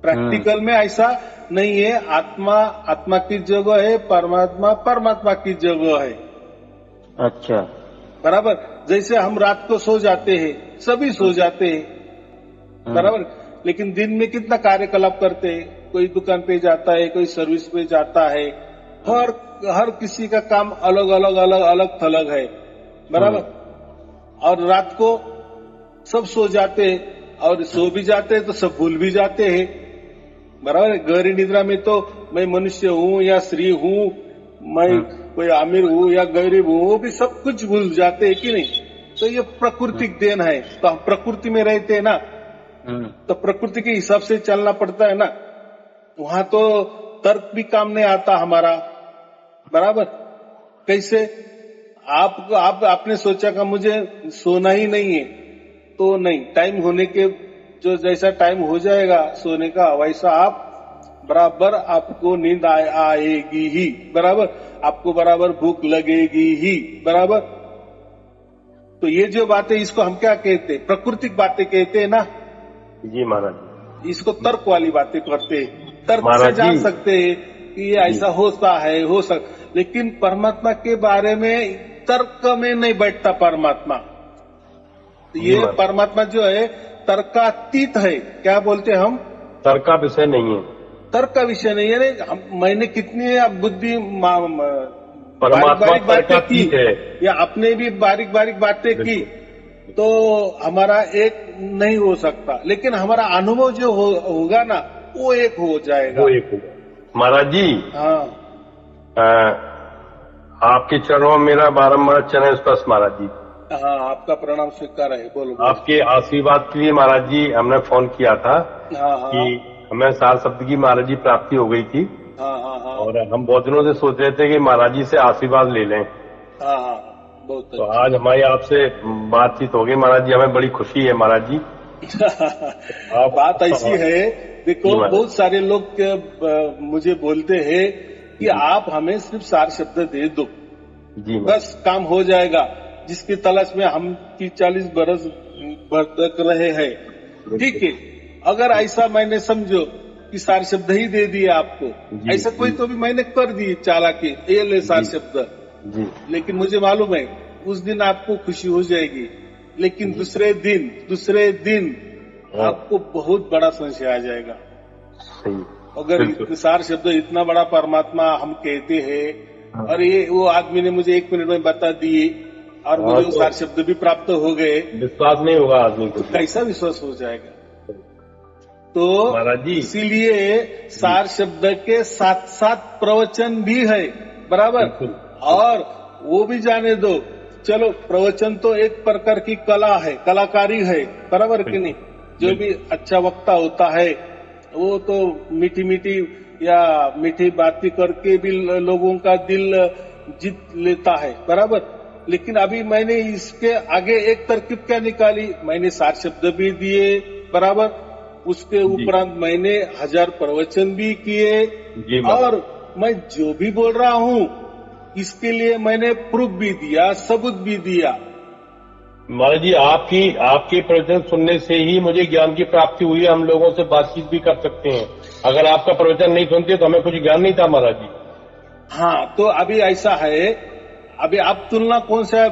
प्रैक्टिकल में ऐसा नहीं है। आत्मा की जगह है, परमात्मा की जगह है। अच्छा। बराबर। जैसे हम रात को सो जाते हैं, सभी सो जाते हैं, बराबर, लेकिन दिन में कितना कार्यकलाप करते हैं, कोई दुकान पे जाता है, कोई सर्विस पे जाता है, हर किसी का काम अलग अलग अलग अलग थलग है, बराबर। और रात को सब सो जाते हैं, और सो भी जाते हैं तो सब भूल भी जाते हैं, बराबर। गहरी निद्रा में तो मैं मनुष्य हूँ या स्त्री हूँ, मैं कोई आमिर हूँ या गरीब हूँ, वो भी सब कुछ भूल जाते हैं कि नहीं। तो ये प्राकृतिक देन है, तो हम प्रकृति में रहते हैं ना, तो प्रकृति के हिसाब से चलना पड़ता है ना। वहां तो तर्क भी काम नहीं आता हमारा, बराबर। कैसे आपने सोचा कि मुझे सोना ही नहीं है, तो नहीं, टाइम होने के जो जैसा टाइम हो जाएगा सोने का, वैसा आप बराबर आपको नींद आएगी ही, बराबर, आपको बराबर भूख लगेगी ही, बराबर। तो ये जो बातें, इसको हम क्या कहते हैं, प्राकृतिक बातें कहते हैं ना जी महाराज। इसको तर्क वाली बातें करते हैं, तर्क से जान सकते हैं कि ये ऐसा होता है, हो सकता। लेकिन परमात्मा के बारे में तर्क में नहीं बैठता परमात्मा। ये परमात्मा जो है तर्कातीत है, क्या बोलते हम, तर्क का विषय नहीं है, तर्क का विषय नहीं है। मैंने कितनी बुद्धि परमात्मा बातें की है, या अपने भी बारीक बारीक बातें की, तो हमारा एक नहीं हो सकता, लेकिन हमारा अनुभव जो होगा ना, वो एक हो जाएगा, वो एक होगा। महाराज जी, हाँ, आपके चरणों में मेरा बारम्बार चरण स्पर्श महाराज जी। हाँ, आपका प्रणाम स्वीकार है, बोलो। आपके आशीर्वाद के लिए महाराज जी हमने फोन किया था। हाँ, कि हमें सार शब्द की महाराज जी प्राप्ति हो गई थी। हाँ, और हम बहुत दिनों से सोच रहे थे कि महाराज जी से आशीर्वाद ले लें। बहुत तो आज हमारी आपसे बातचीत हो गई महाराज जी, हमें बड़ी खुशी है महाराज जी। बात ऐसी है, देखो बहुत सारे लोग मुझे बोलते हैं कि आप हमें सिर्फ सार शब्द दे दो जी, बस काम हो जाएगा, जिसकी तलाश में हम 40 बरस भटक रहे हैं। ठीक है, अगर ऐसा मैंने समझो कि सार शब्द ही दे दिया आपको, ऐसा कोई तो भी मैंने कर दी चालाकी, ये ले सार शब्द जी। लेकिन मुझे मालूम है उस दिन आपको खुशी हो जाएगी, लेकिन दूसरे दिन आपको बहुत बड़ा संशय आ जाएगा। अगर सार शब्द इतना बड़ा परमात्मा हम कहते हैं, और ये वो आदमी ने मुझे 1 मिनट में बता दिए, और मुझे वो सार शब्द भी प्राप्त हो गए, विश्वास नहीं होगा आदमी को, कैसा विश्वास हो जाएगा। तो इसीलिए सार शब्द के साथ साथ प्रवचन भी है, बराबर। और वो भी जाने दो, चलो प्रवचन तो एक प्रकार की कला है, कलाकारी है, बराबर कि नहीं। जो भी अच्छा वक्ता होता है वो तो मीठी मीठी या मीठी बातें करके भी लोगों का दिल जीत लेता है, बराबर। लेकिन अभी मैंने इसके आगे एक तरकीब क्या निकाली, मैंने सार शब्द भी दिए, बराबर, उसके उपरांत मैंने 1000 प्रवचन भी किए, और मैं जो भी बोल रहा हूँ इसके लिए मैंने प्रूफ भी दिया, सबूत भी दिया। महाराज जी, आपके प्रवचन सुनने से ही मुझे ज्ञान की प्राप्ति हुई, हम लोगों से बातचीत भी कर सकते हैं। अगर आपका प्रवचन नहीं सुनते तो हमें कुछ ज्ञान नहीं था महाराज जी। हाँ, तो अभी ऐसा है, अभी आप तुलना कौन सा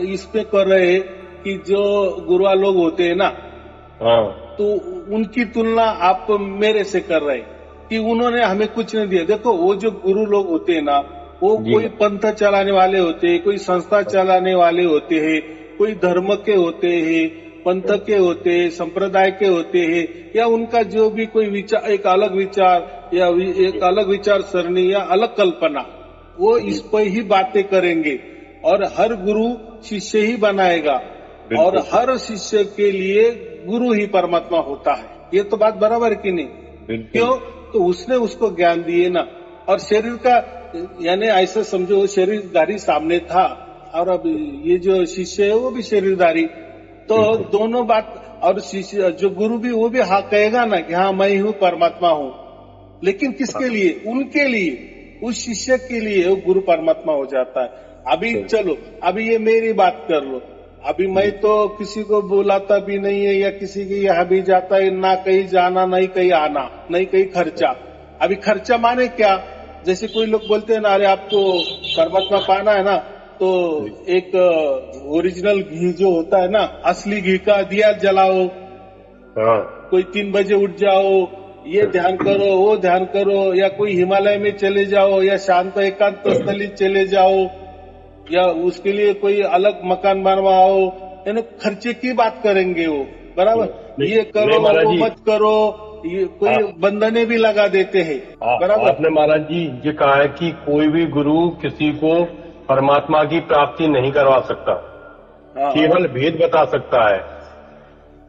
इस पे कर रहे हैं कि जो गुरुआ लोग होते हैं ना, हाँ, तो उनकी तुलना आप मेरे से कर रहे हैं कि उन्होंने हमें कुछ नहीं दिया। देखो, वो जो गुरु लोग होते हैं ना, वो कोई पंथ चलाने वाले होते हैं, कोई संस्था चलाने वाले होते हैं, कोई धर्म के होते हैं, पंथ के होते हैं, संप्रदाय के होते हैं, या उनका जो भी कोई विचार, एक अलग विचार या एक अलग विचार सरणी या अलग कल्पना, वो इस पर ही बातें करेंगे। और हर गुरु शिष्य ही बनाएगा, और हर शिष्य के लिए गुरु ही परमात्मा होता है। ये तो बात बराबर की नहीं? क्यों? तो उसने उसको ज्ञान दिए ना। और शरीर का, यानी ऐसा समझो शरीरधारी सामने था, और अब ये जो शिष्य है वो भी शरीरधारी, तो दोनों बात। और शिष्य जो गुरु भी, वो भी हाँ कहेगा ना कि हाँ मैं ही हूँ, परमात्मा हूँ, लेकिन किसके लिए? उनके लिए, उस शिष्य के लिए वो गुरु परमात्मा हो जाता है। अभी चलो, अभी ये मेरी बात कर लो, अभी मैं तो किसी को बुलाता भी नहीं है, या किसी के यहाँ भी जाता है, ना कहीं जाना, नहीं कहीं आना, नहीं कहीं खर्चा। अभी खर्चा माने क्या? जैसे कोई लोग बोलते हैं ना, अरे आपको परमात्मा पाना है ना, तो एक ओरिजिनल घी जो होता है ना, असली घी का दिया जलाओ, कोई 3 बजे उठ जाओ, ये ध्यान करो, वो ध्यान करो, या कोई हिमालय में चले जाओ, या शांत एकांत स्थली चले जाओ, या उसके लिए कोई अलग मकान बनवाओ, यानी खर्चे की बात करेंगे वो, बराबर। ये करो वो मत करो, ये कोई बंधने भी लगा देते हैं, बराबर। आपने महाराज जी ये कहा है कि कोई भी गुरु किसी को परमात्मा की प्राप्ति नहीं करवा सकता, केवल भेद बता सकता है।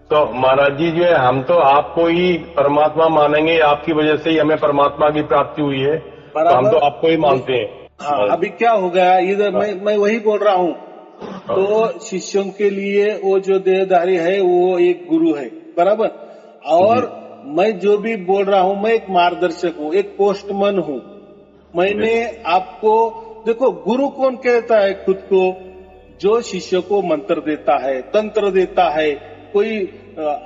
तो महाराज जी जो है, हम तो आपको ही परमात्मा मानेंगे, आपकी वजह से ही हमें परमात्मा की प्राप्ति हुई है, तो हम तो आपको ही मानते हैं। हाँ, अभी क्या हो गया इधर, मैं वही बोल रहा हूँ। तो शिष्यों के लिए वो जो देहधारी है वो एक गुरु है, बराबर। और मैं जो भी बोल रहा हूँ, मैं एक मार्गदर्शक हूँ, एक पोस्टमैन हूँ। मैंने आपको देखो, गुरु कौन कहता है खुद को? जो शिष्य को मंत्र देता है, तंत्र देता है, कोई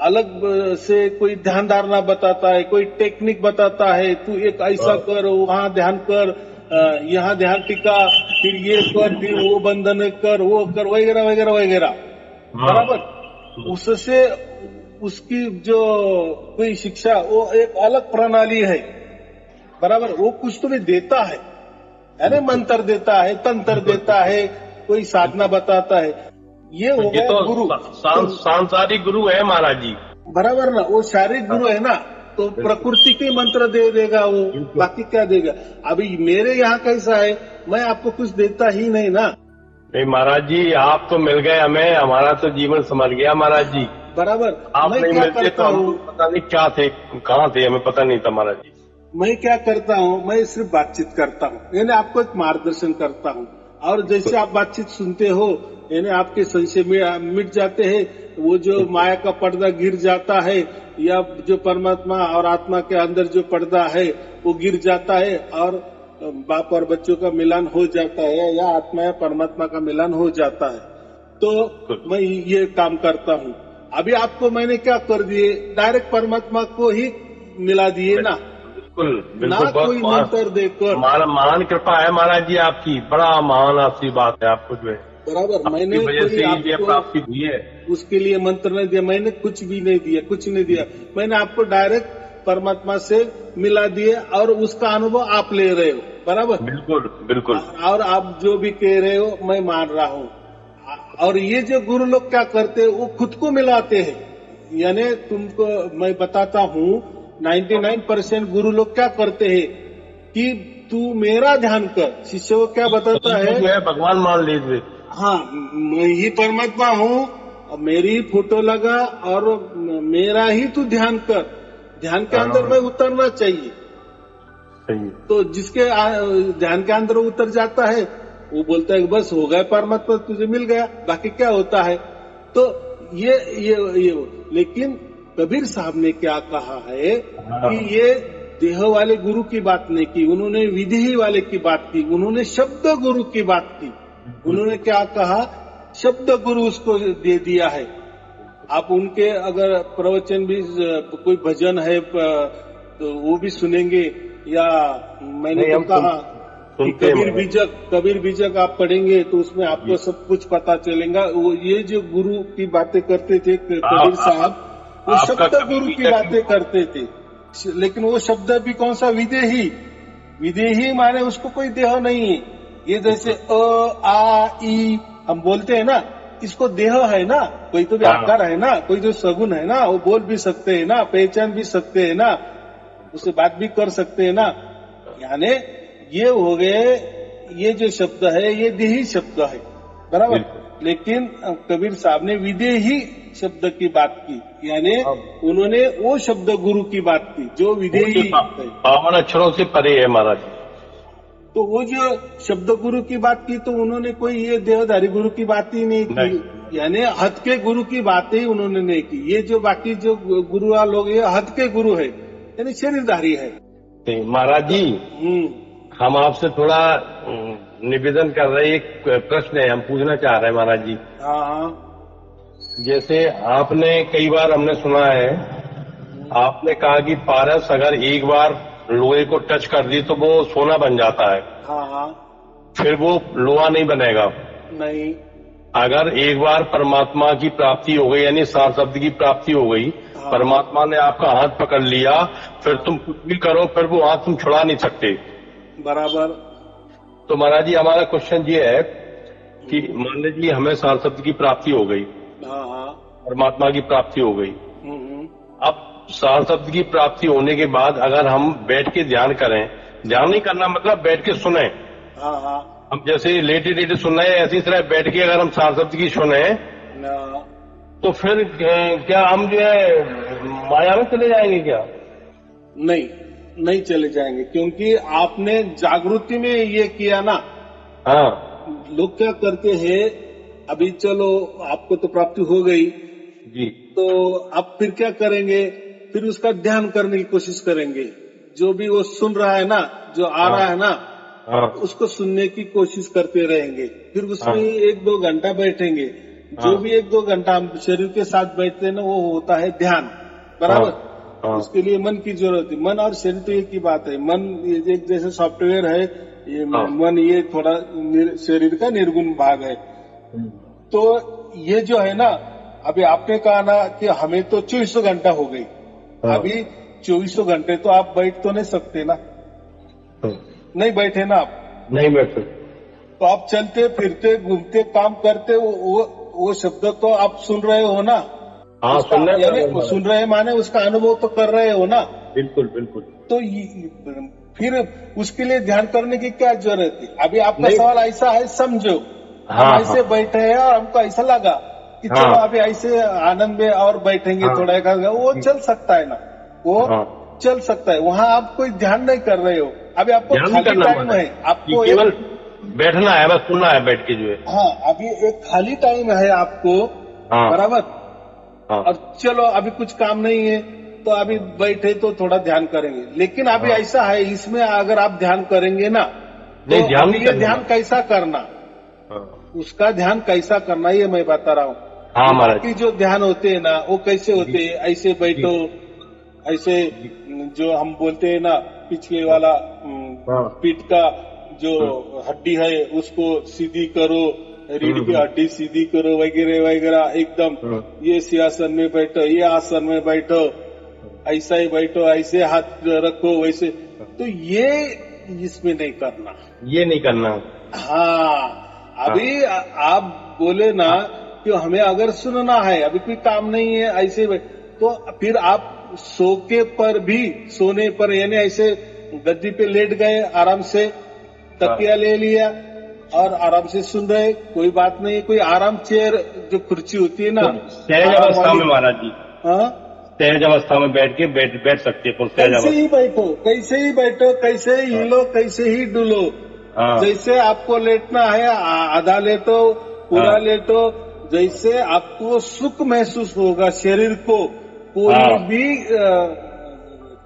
अलग से कोई ध्यान धारणा बताता है, कोई टेक्निक बताता है, तू एक ऐसा कर, वहां ध्यान कर, यहाँ ध्यान टिका, फिर ये कर, फिर वो बंधन कर, वो कर, वगैरह वगैरह वगैरह, बराबर। उससे उसकी जो कोई शिक्षा, वो एक अलग प्रणाली है, बराबर। वो कुछ तो भी देता है, यानी मंत्र देता है, तंत्र देता है, कोई साधना बताता है। ये हो गया तो गुरु, सांसारिक गुरु है महाराज जी, बराबर ना। वो शारीरिक गुरु है ना, तो प्रकृति के मंत्र दे देगा वो, बाकी क्या देगा। अभी मेरे यहाँ कैसा है, मैं आपको कुछ देता ही नहीं ना। नहीं महाराज जी, आप तो मिल गए हमें, हमारा तो जीवन संभल गया महाराज जी, बराबर। आप मैं नहीं क्या मिलते करता तो हूँ, पता नहीं क्या थे, कहाँ थे, हमें पता नहीं था महाराज जी। मैं क्या करता हूँ, मैं सिर्फ बातचीत करता हूँ, यानी आपको एक मार्गदर्शन करता हूँ। और जैसे आप बातचीत सुनते हो, यानी आपके संशय मिट जाते हैं, वो जो माया का पर्दा गिर जाता है, या जो परमात्मा और आत्मा के अंदर जो पर्दा है वो गिर जाता है, और बाप और बच्चों का मिलन हो जाता है, या आत्मा या परमात्मा का मिलन हो जाता है। तो मैं ये काम करता हूँ। अभी आपको मैंने क्या कर दिए, डायरेक्ट परमात्मा को ही मिला दिए ना, बिल्कुल, ना कोई मंत्र देकर। महान कृपा है महाराज जी आपकी, बड़ा महान आशीर्वाद है आपको जो है, बराबर। मैंने वजह से ये प्राप्ति हुई है, उसके लिए मंत्र नहीं दिया, मैंने कुछ भी नहीं दिया, कुछ नहीं दिया। मैंने आपको डायरेक्ट परमात्मा से मिला दिए, और उसका अनुभव आप ले रहे हो, बराबर। बिल्कुल बिल्कुल। और आप जो भी कह रहे हो मैं मान रहा हूँ। और ये जो गुरु लोग क्या करते हैं, वो खुद को मिलाते हैं। यानी तुमको मैं बताता हूँ, 99% गुरु लोग क्या करते हैं कि तू मेरा ध्यान कर। शिष्य को क्या बताता है, भगवान मान लीजिए, हाँ मैं ही परमात्मा हूँ, मेरी ही फोटो लगा, और मेरा ही तू ध्यान कर। ध्यान के अंदर मैं उतरना चाहिए। तो जिसके ध्यान के अंदर उतर जाता है, वो बोलता है बस हो गया, परमात्मा तुझे मिल गया, बाकी क्या होता है। तो ये लेकिन कबीर साहब ने क्या कहा है कि ये देह वाले गुरु की बात नहीं की, उन्होंने विधि वाले की बात की, उन्होंने शब्द गुरु की बात की। उन्होंने क्या कहा, शब्द गुरु उसको दे दिया है। आप उनके अगर प्रवचन भी, कोई भजन है तो वो भी सुनेंगे, या मैंने तो कहा कबीर बीजक आप पढ़ेंगे तो उसमें आपको सब कुछ पता चलेगा। वो ये जो गुरु की बातें करते थे कबीर साहब, वो शब्द गुरु की बातें करते थे, लेकिन वो शब्द भी कौन सा, विदेही माने उसको कोई देह नहीं है। ये जैसे अ आ ई हम बोलते हैं ना, इसको देह है ना, कोई तो भी आकार है ना, कोई जो सगुन है ना, वो बोल भी सकते हैं ना, पहचान भी सकते हैं ना, उससे बात भी कर सकते हैं ना। यानी ये हो गए, ये जो शब्द है ये देही शब्द है, बराबर। लेकिन कबीर साहब ने विदेही शब्द की बात की, यानी उन्होंने वो शब्द गुरु की बात की जो विदेही है, पावन अक्षरों से परे है महाराज। तो वो जो शब्द गुरु की बात की, तो उन्होंने कोई ये देहधारी गुरु की बात ही नहीं की, यानी हद के गुरु की बात ही उन्होंने नहीं की। ये जो बाकी जो गुरु लोग, ये हद के गुरु है, यानी शरीरधारी है। महाराज जी, हम आपसे थोड़ा निवेदन कर रहे हैं, एक प्रश्न है, हम पूछना चाह रहे हैं महाराज जी। हाँ। जैसे आपने कई बार हमने सुना है, आपने कहा कि पारस अगर एक बार लोहे को टच कर दी तो वो सोना बन जाता है। हाँ। फिर वो लोहा नहीं बनेगा, नहीं। अगर एक बार परमात्मा की प्राप्ति हो गई, यानी सार शब्द की प्राप्ति हो गई, परमात्मा ने आपका हाथ पकड़ लिया, फिर तुम कुछ भी करो, फिर वो हाथ तुम छुड़ा नहीं सकते। बराबर। तो महाराज जी हमारा क्वेश्चन ये है कि मान लीजिए हमें सार शब्द की प्राप्ति हो गई, परमात्मा की प्राप्ति हो गई। अब सार शब्द की प्राप्ति होने के बाद अगर हम बैठ के ध्यान करें, ध्यान नहीं करना मतलब बैठ के सुने, हम जैसे लेटे लेटे सुन रहे हैं ऐसी तरह बैठ के अगर हम सार शब्द की सुने तो फिर क्या हम जो है माया में चले जाएंगे क्या? नहीं चले जाएंगे, क्योंकि आपने जागृति में ये किया ना। हाँ। लोग क्या करते हैं, अभी चलो आपको तो प्राप्ति हो गई जी, तो अब फिर क्या करेंगे, फिर उसका ध्यान करने की कोशिश करेंगे। जो भी वो सुन रहा है ना, जो आ रहा है ना, उसको सुनने की कोशिश करते रहेंगे। फिर उसमें 1-2 घंटा बैठेंगे। जो भी 1-2 घंटा हम शरीर के साथ बैठते हैं ना, वो होता है ध्यान। बराबर। उसके लिए मन की जरूरत है। मन और शरीर तो एक ही बात है। मन एक जैसे सॉफ्टवेयर है, ये मन ये थोड़ा शरीर का निर्गुण भाग है। तो ये जो है ना, अभी आपने कहा ना कि हमें तो 24 घंटा हो गई। अभी 24 घंटे तो आप बैठ तो नहीं सकते ना। नहीं बैठे ना आप? नहीं बैठे। तो आप चलते फिरते घूमते काम करते, वो शब्द तो आप सुन रहे हो ना। हाँ, सुन रहे माने उसका अनुभव तो कर रहे हो ना। बिल्कुल बिल्कुल। तो फिर उसके लिए ध्यान करने की क्या जरूरत है? अभी आपका सवाल ऐसा है, समझो हम ऐसे बैठे हैं और हमको ऐसा लगा कि चलो अभी ऐसे आनंद में और बैठेंगे थोड़ा एक, वो चल सकता है ना, वो चल सकता है। वहाँ आप कोई ध्यान नहीं कर रहे हो। अभी आपको खाली टाइम है, आपको केवल बैठना है, बस सुनना है बैठ के जो है। हाँ, अभी एक खाली टाइम है आपको। बराबर। और चलो अभी कुछ काम नहीं है तो अभी बैठे तो थोड़ा ध्यान करेंगे। लेकिन अभी ऐसा है, इसमें अगर आप ध्यान करेंगे ना, तो अभी ये ध्यान कैसा करना, उसका ध्यान कैसा करना ये मैं बता रहा हूँ। बाकी जो ध्यान होते हैं ना, वो कैसे होते हैं, ऐसे बैठो, ऐसे जो हम बोलते हैं ना, पिछले वाला पीठ का जो हड्डी है उसको सीधी करो, रीढ़ की हड्डी सीधी करो, वगैरह वगैरह, एकदम ये सिंहासन में बैठो, ये आसन में बैठो, ऐसा ही बैठो, ऐसे हाथ रखो, वैसे। तो ये इसमें नहीं करना, ये नहीं करना। हाँ, अभी आप बोले ना कि हमें अगर सुनना है, अभी कोई काम नहीं है, ऐसे तो फिर आप सोने पर यानी ऐसे गद्दी पे लेट गए, आराम से तकिया ले लिया और आराम से सुन रहे, कोई बात नहीं। कोई आराम चेयर जो कुर्सी होती है ना, सहज अवस्था में महाराज जी, सहज अवस्था में बैठ के बैठ सकते हैं। कैसे ही बैठो, कैसे ही बैठो, कैसे ही हिलो, कैसे ही डुलो, जैसे आपको लेटना है आधा लेटो, पूरा लेटो, जैसे आपको सुख महसूस होगा, शरीर को कोई भी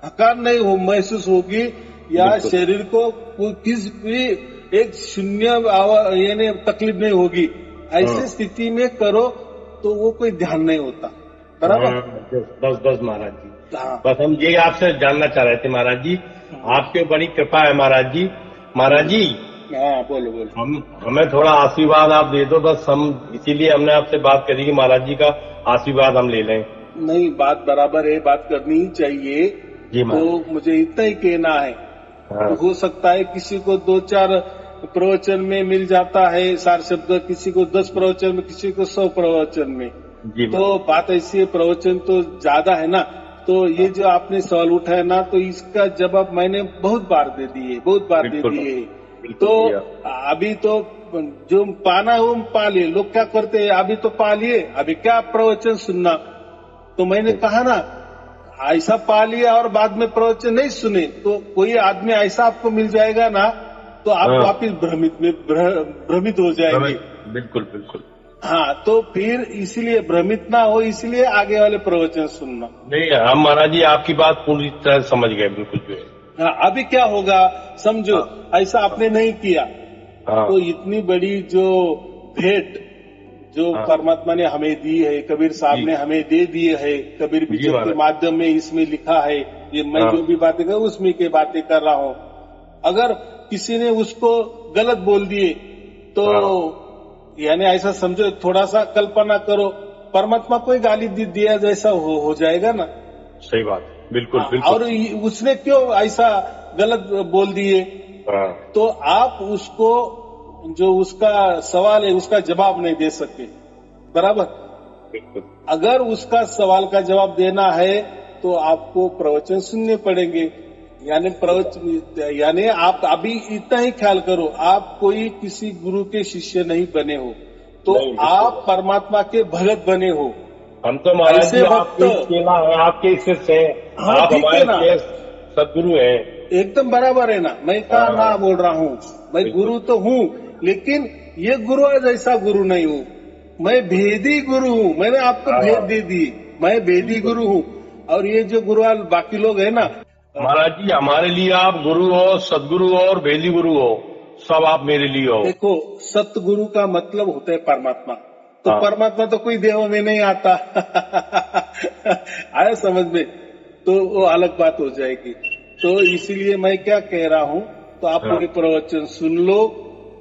थकान नहीं हो महसूस होगी, या शरीर को किसी भी एक शून्य यानी तकलीफ नहीं होगी, ऐसी स्थिति में करो तो वो कोई ध्यान नहीं होता। बराबर। बस महाराज जी, बस हम ये आपसे जानना चाह रहे थे महाराज जी, आपके बड़ी कृपा है महाराज जी। महाराज जी, हाँ बोलो। हमें थोड़ा आशीर्वाद आप दे दो, बस हम इसीलिए हमने आपसे बात करी कि महाराज जी का आशीर्वाद हम ले लें। नहीं, बात बराबर है, बात करनी ही चाहिए जी। तो मुझे इतना ही कहना है, तो हो सकता है किसी को 2-4 प्रवचन में मिल जाता है सार शब्द, किसी को 10 प्रवचन में, किसी को 100 प्रवचन में। तो बात ऐसी है, प्रवचन तो ज्यादा है ना। तो ये जो आपने सवाल उठाया ना, तो इसका जवाब मैंने बहुत बार दे दिए। तो अभी तो जो पाना है वो पा लिए। लोग क्या करते हैं, अभी तो पा लिए, अभी क्या प्रवचन सुनना। तो मैंने कहा ना, ऐसा पा लिया और बाद में प्रवचन नहीं सुने, तो कोई आदमी ऐसा आपको मिल जाएगा ना, तो आप वापिस भ्रमित हो जाएंगे। बिल्कुल। हाँ, तो फिर इसीलिए भ्रमित ना हो, इसलिए आगे वाले प्रवचन सुनना। नहीं, हम महाराज जी आपकी बात पूरी तरह समझ गए, बिल्कुल जो है। हाँ, अभी क्या होगा समझो, ऐसा आपने नहीं किया तो इतनी बड़ी जो भेंट जो परमात्मा ने हमें दी है, कबीर साहब ने हमें दे दी है, कबीर बिचौर के माध्यम में इसमें लिखा है, ये मैं जो भी बातें कर उसमें के बातें कर रहा हूँ। अगर किसी ने उसको गलत बोल दिए तो यानी ऐसा समझो, थोड़ा सा कल्पना करो, परमात्मा को ही गाली दिया जैसा हो जाएगा ना। सही बात, बिल्कुल बिल्कुल। और उसने क्यों ऐसा गलत बोल दिए? तो आप उसको जो उसका सवाल है उसका जवाब नहीं दे सके, बराबर। बिल्कुल। अगर उसका सवाल का जवाब देना है तो आपको प्रवचन सुनने पड़ेंगे। यानी आप अभी इतना ही ख्याल करो, आप कोई किसी गुरु के शिष्य नहीं बने हो, तो आप परमात्मा के भगत बने हो। हम तो महाराज जी आपके चेला है, आपके शिष्य हैं, आप हमारे सदगुरु हैं। एकदम बराबर है ना, मैं क्या ना बोल रहा हूँ, मैं गुरु तो हूँ, लेकिन ये गुरु जैसा गुरु नहीं हूँ, मैं भेदी गुरु हूँ। मैंने आपको भेद दे दी, मैं भेदी गुरु हूँ। और ये जो गुरु बाकी लोग है ना, महाराज जी हमारे लिए आप गुरु हो, सदगुरु हो और भेदी गुरु हो, सब आप मेरे लिए हो। देखो, सतगुरु का मतलब होता है परमात्मा। तो परमात्मा तो कोई देह में नहीं आता आया समझ में, तो वो अलग बात हो जाएगी। तो इसीलिए मैं क्या कह रहा हूँ, तो आप पूरे प्रवचन सुन लो।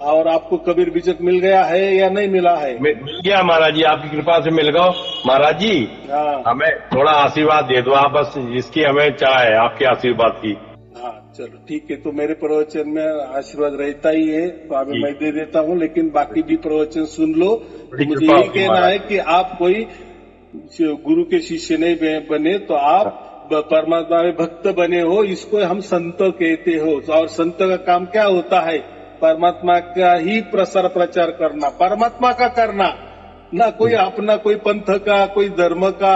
और आपको कबीर बीजक मिल गया है या नहीं मिला है? मिल गया महाराज जी, आपकी कृपा से मिल गया। महाराज जी हमें थोड़ा आशीर्वाद दे दो आप, बस जिसकी हमें चाह है आपके आशीर्वाद की। हाँ चलो ठीक है, तो मेरे प्रवचन में आशीर्वाद रहता ही है, तो अभी मैं दे देता हूँ, लेकिन बाकी भी प्रवचन सुन लो। मुझे यही कहना है कि आप कोई गुरु के शिष्य नहीं बने, तो आप परमात्मा में भक्त बने हो, इसको हम संत कहते हो। और संत का काम क्या होता है? परमात्मा का ही प्रसार प्रचार करना, परमात्मा का करना, ना कोई अपना कोई पंथ का कोई धर्म का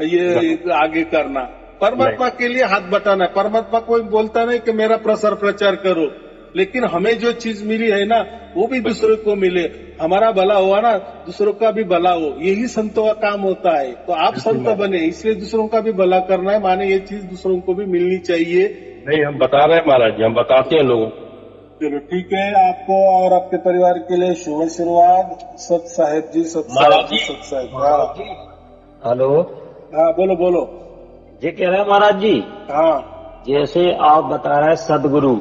ये आगे करना। परमात्मा के लिए हाथ बटाना। परमात्मा कोई बोलता नहीं कि मेरा प्रसार प्रचार करो, लेकिन हमें जो चीज मिली है ना वो भी दूसरों को मिले, हमारा भला हुआ ना दूसरों का भी भला हो, यही संतों का काम होता है। तो आप संत बने, इसलिए दूसरों का भी भला करना है, माने ये चीज दूसरों को भी मिलनी चाहिए। नहीं, हम बता रहे हैं महाराज जी, हम बताते हैं लोगों। चलो ठीक है, आपको और आपके परिवार के लिए शुभ आशीर्वाद। सत साहेब जी, सत साहेब। हेलो, हाँ बोलो बोलो। ये कह रहे हैं महाराज जी, हाँ जैसे आप बता रहे हैं सदगुरु,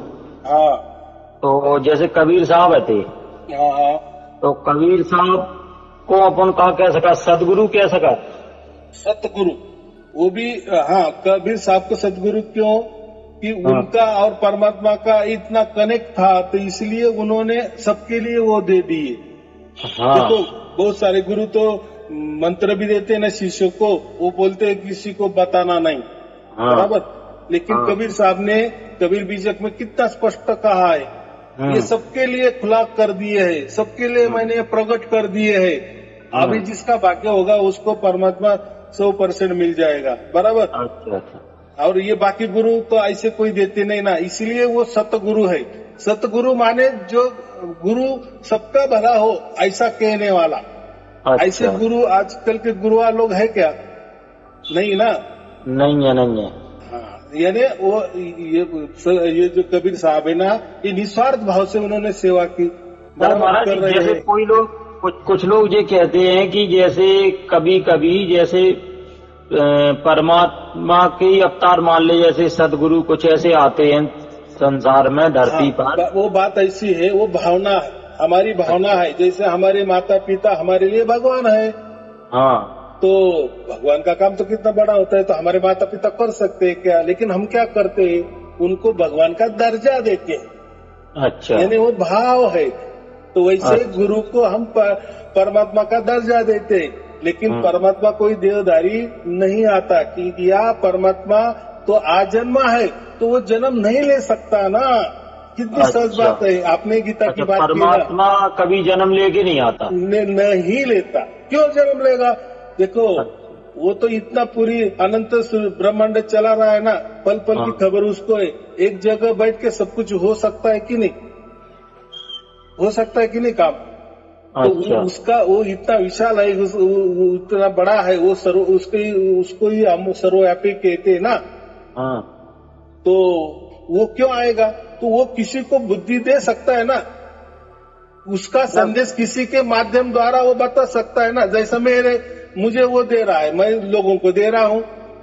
हाँ, तो जैसे कबीर साहब है थे, हाँ, तो कबीर साहब को अपन का कह सका, सदगुरु कह सका? सतगुरु वो भी, हाँ, कबीर साहब को सदगुरु क्यों कि उनका और परमात्मा का इतना कनेक्ट था, तो इसलिए उन्होंने सबके लिए वो दे दिए। देखो बहुत सारे गुरु तो मंत्र भी देते हैं ना शिष्यों को, वो बोलते हैं किसी को बताना नहीं, बराबर। लेकिन कबीर साहब ने कबीर बीजक में कितना स्पष्ट कहा है, ये सबके लिए खुला कर दिए है, सबके लिए मैंने प्रकट कर दिए है। अभी जिसका भाग्य होगा उसको परमात्मा 100% मिल जाएगा, बराबर। अच्छा। और ये बाकी गुरु तो ऐसे कोई देते नहीं ना, इसलिए वो सतगुरु है। सतगुरु माने जो गुरु सबका भला हो ऐसा कहने वाला। अच्छा। ऐसे गुरु आजकल के गुरु लोग है क्या? नहीं ना, नहीं है। हाँ, यानी वो ये जो कबीर साहब है ना, ये निस्वार्थ भाव से उन्होंने सेवा की। महाराज जैसे कोई लोग, कुछ लोग ये कहते हैं कि जैसे कभी कभी जैसे परमात्मा के अवतार मान ले, जैसे सदगुरु कुछ ऐसे आते हैं संसार में, धरती पर। वो बात ऐसी है, वो भावना है, हमारी भावना है। जैसे हमारे माता पिता हमारे लिए भगवान है, हाँ, तो भगवान का काम तो कितना बड़ा होता है, तो हमारे माता पिता कर सकते हैं क्या? लेकिन हम क्या करते हैं, उनको भगवान का दर्जा देते हैं। अच्छा, यानी वो भाव है। तो वैसे गुरु को हम परमात्मा का दर्जा देते हैं, लेकिन परमात्मा कोई देहधारी नहीं आता कि या परमात्मा तो आजन्मा है, तो वो जन्म नहीं ले सकता ना। कितनी सहज बात है, आपने गीता की बात की। परमात्मा कभी जन्म लेके नहीं आता, नहीं लेता। क्यों जन्म लेगा? देखो वो तो इतना पूरी अनंत ब्रह्मांड चला रहा है ना, पल पल की खबर उसको है। एक जगह बैठ के सब कुछ हो सकता है कि नहीं? हो सकता है कि नहीं काम? तो उसका वो इतना विशाल है, वो इतना बड़ा है, वो उसको ही हम सर्वव्यापी कहते हैं ना। तो वो क्यों आएगा? तो वो किसी को बुद्धि दे सकता है ना, उसका संदेश किसी के माध्यम द्वारा वो बता सकता है ना। जैसा मुझे वो दे रहा है, मैं लोगों को दे रहा हूँ।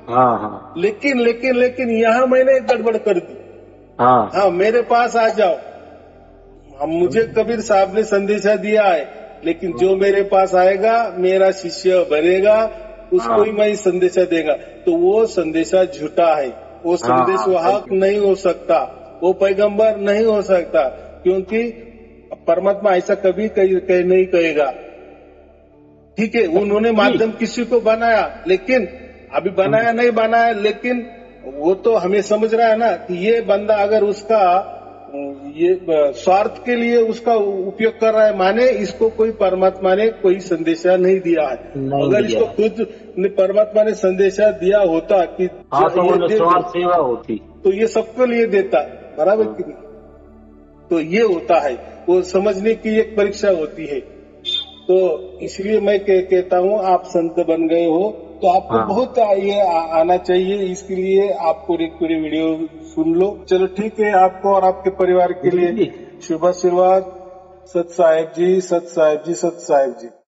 हाँ। लेकिन यहाँ मैंने गड़बड़ कर दी। हाँ, मेरे पास आ जाओ। हम मुझे कबीर साहब ने संदेशा दिया है, लेकिन जो मेरे पास आएगा मेरा शिष्य बनेगा, उसको ही मैं संदेशा देगा। तो वो संदेशा झूठा है, वो संदेश वाहक नहीं हो सकता, वो पैगंबर नहीं हो सकता, क्योंकि परमात्मा ऐसा कभी नहीं कहेगा। ठीक है, उन्होंने माध्यम किसी को बनाया, लेकिन अभी बनाया नहीं बनाया, लेकिन वो तो हमें समझ रहा है ना कि ये बंदा अगर उसका ये स्वार्थ के लिए उसका उपयोग कर रहा है, माने इसको कोई परमात्मा ने कोई संदेशा नहीं दिया है। अगर इसको खुद परमात्मा ने संदेशा दिया होता कि स्वार्थ सेवा होती तो ये सबके लिए देता, बराबर की नहीं। तो ये होता है, वो समझने की एक परीक्षा होती है। तो इसलिए मैं कहता हूँ आप संत बन गए हो तो आपको बहुत ये आना चाहिए, इसके लिए आप पूरी वीडियो सुन लो। चलो ठीक है, आपको और आपके परिवार के लिए शुभ आशीर्वाद। सत साहेब जी, सत साहेब जी, सत साहेब जी।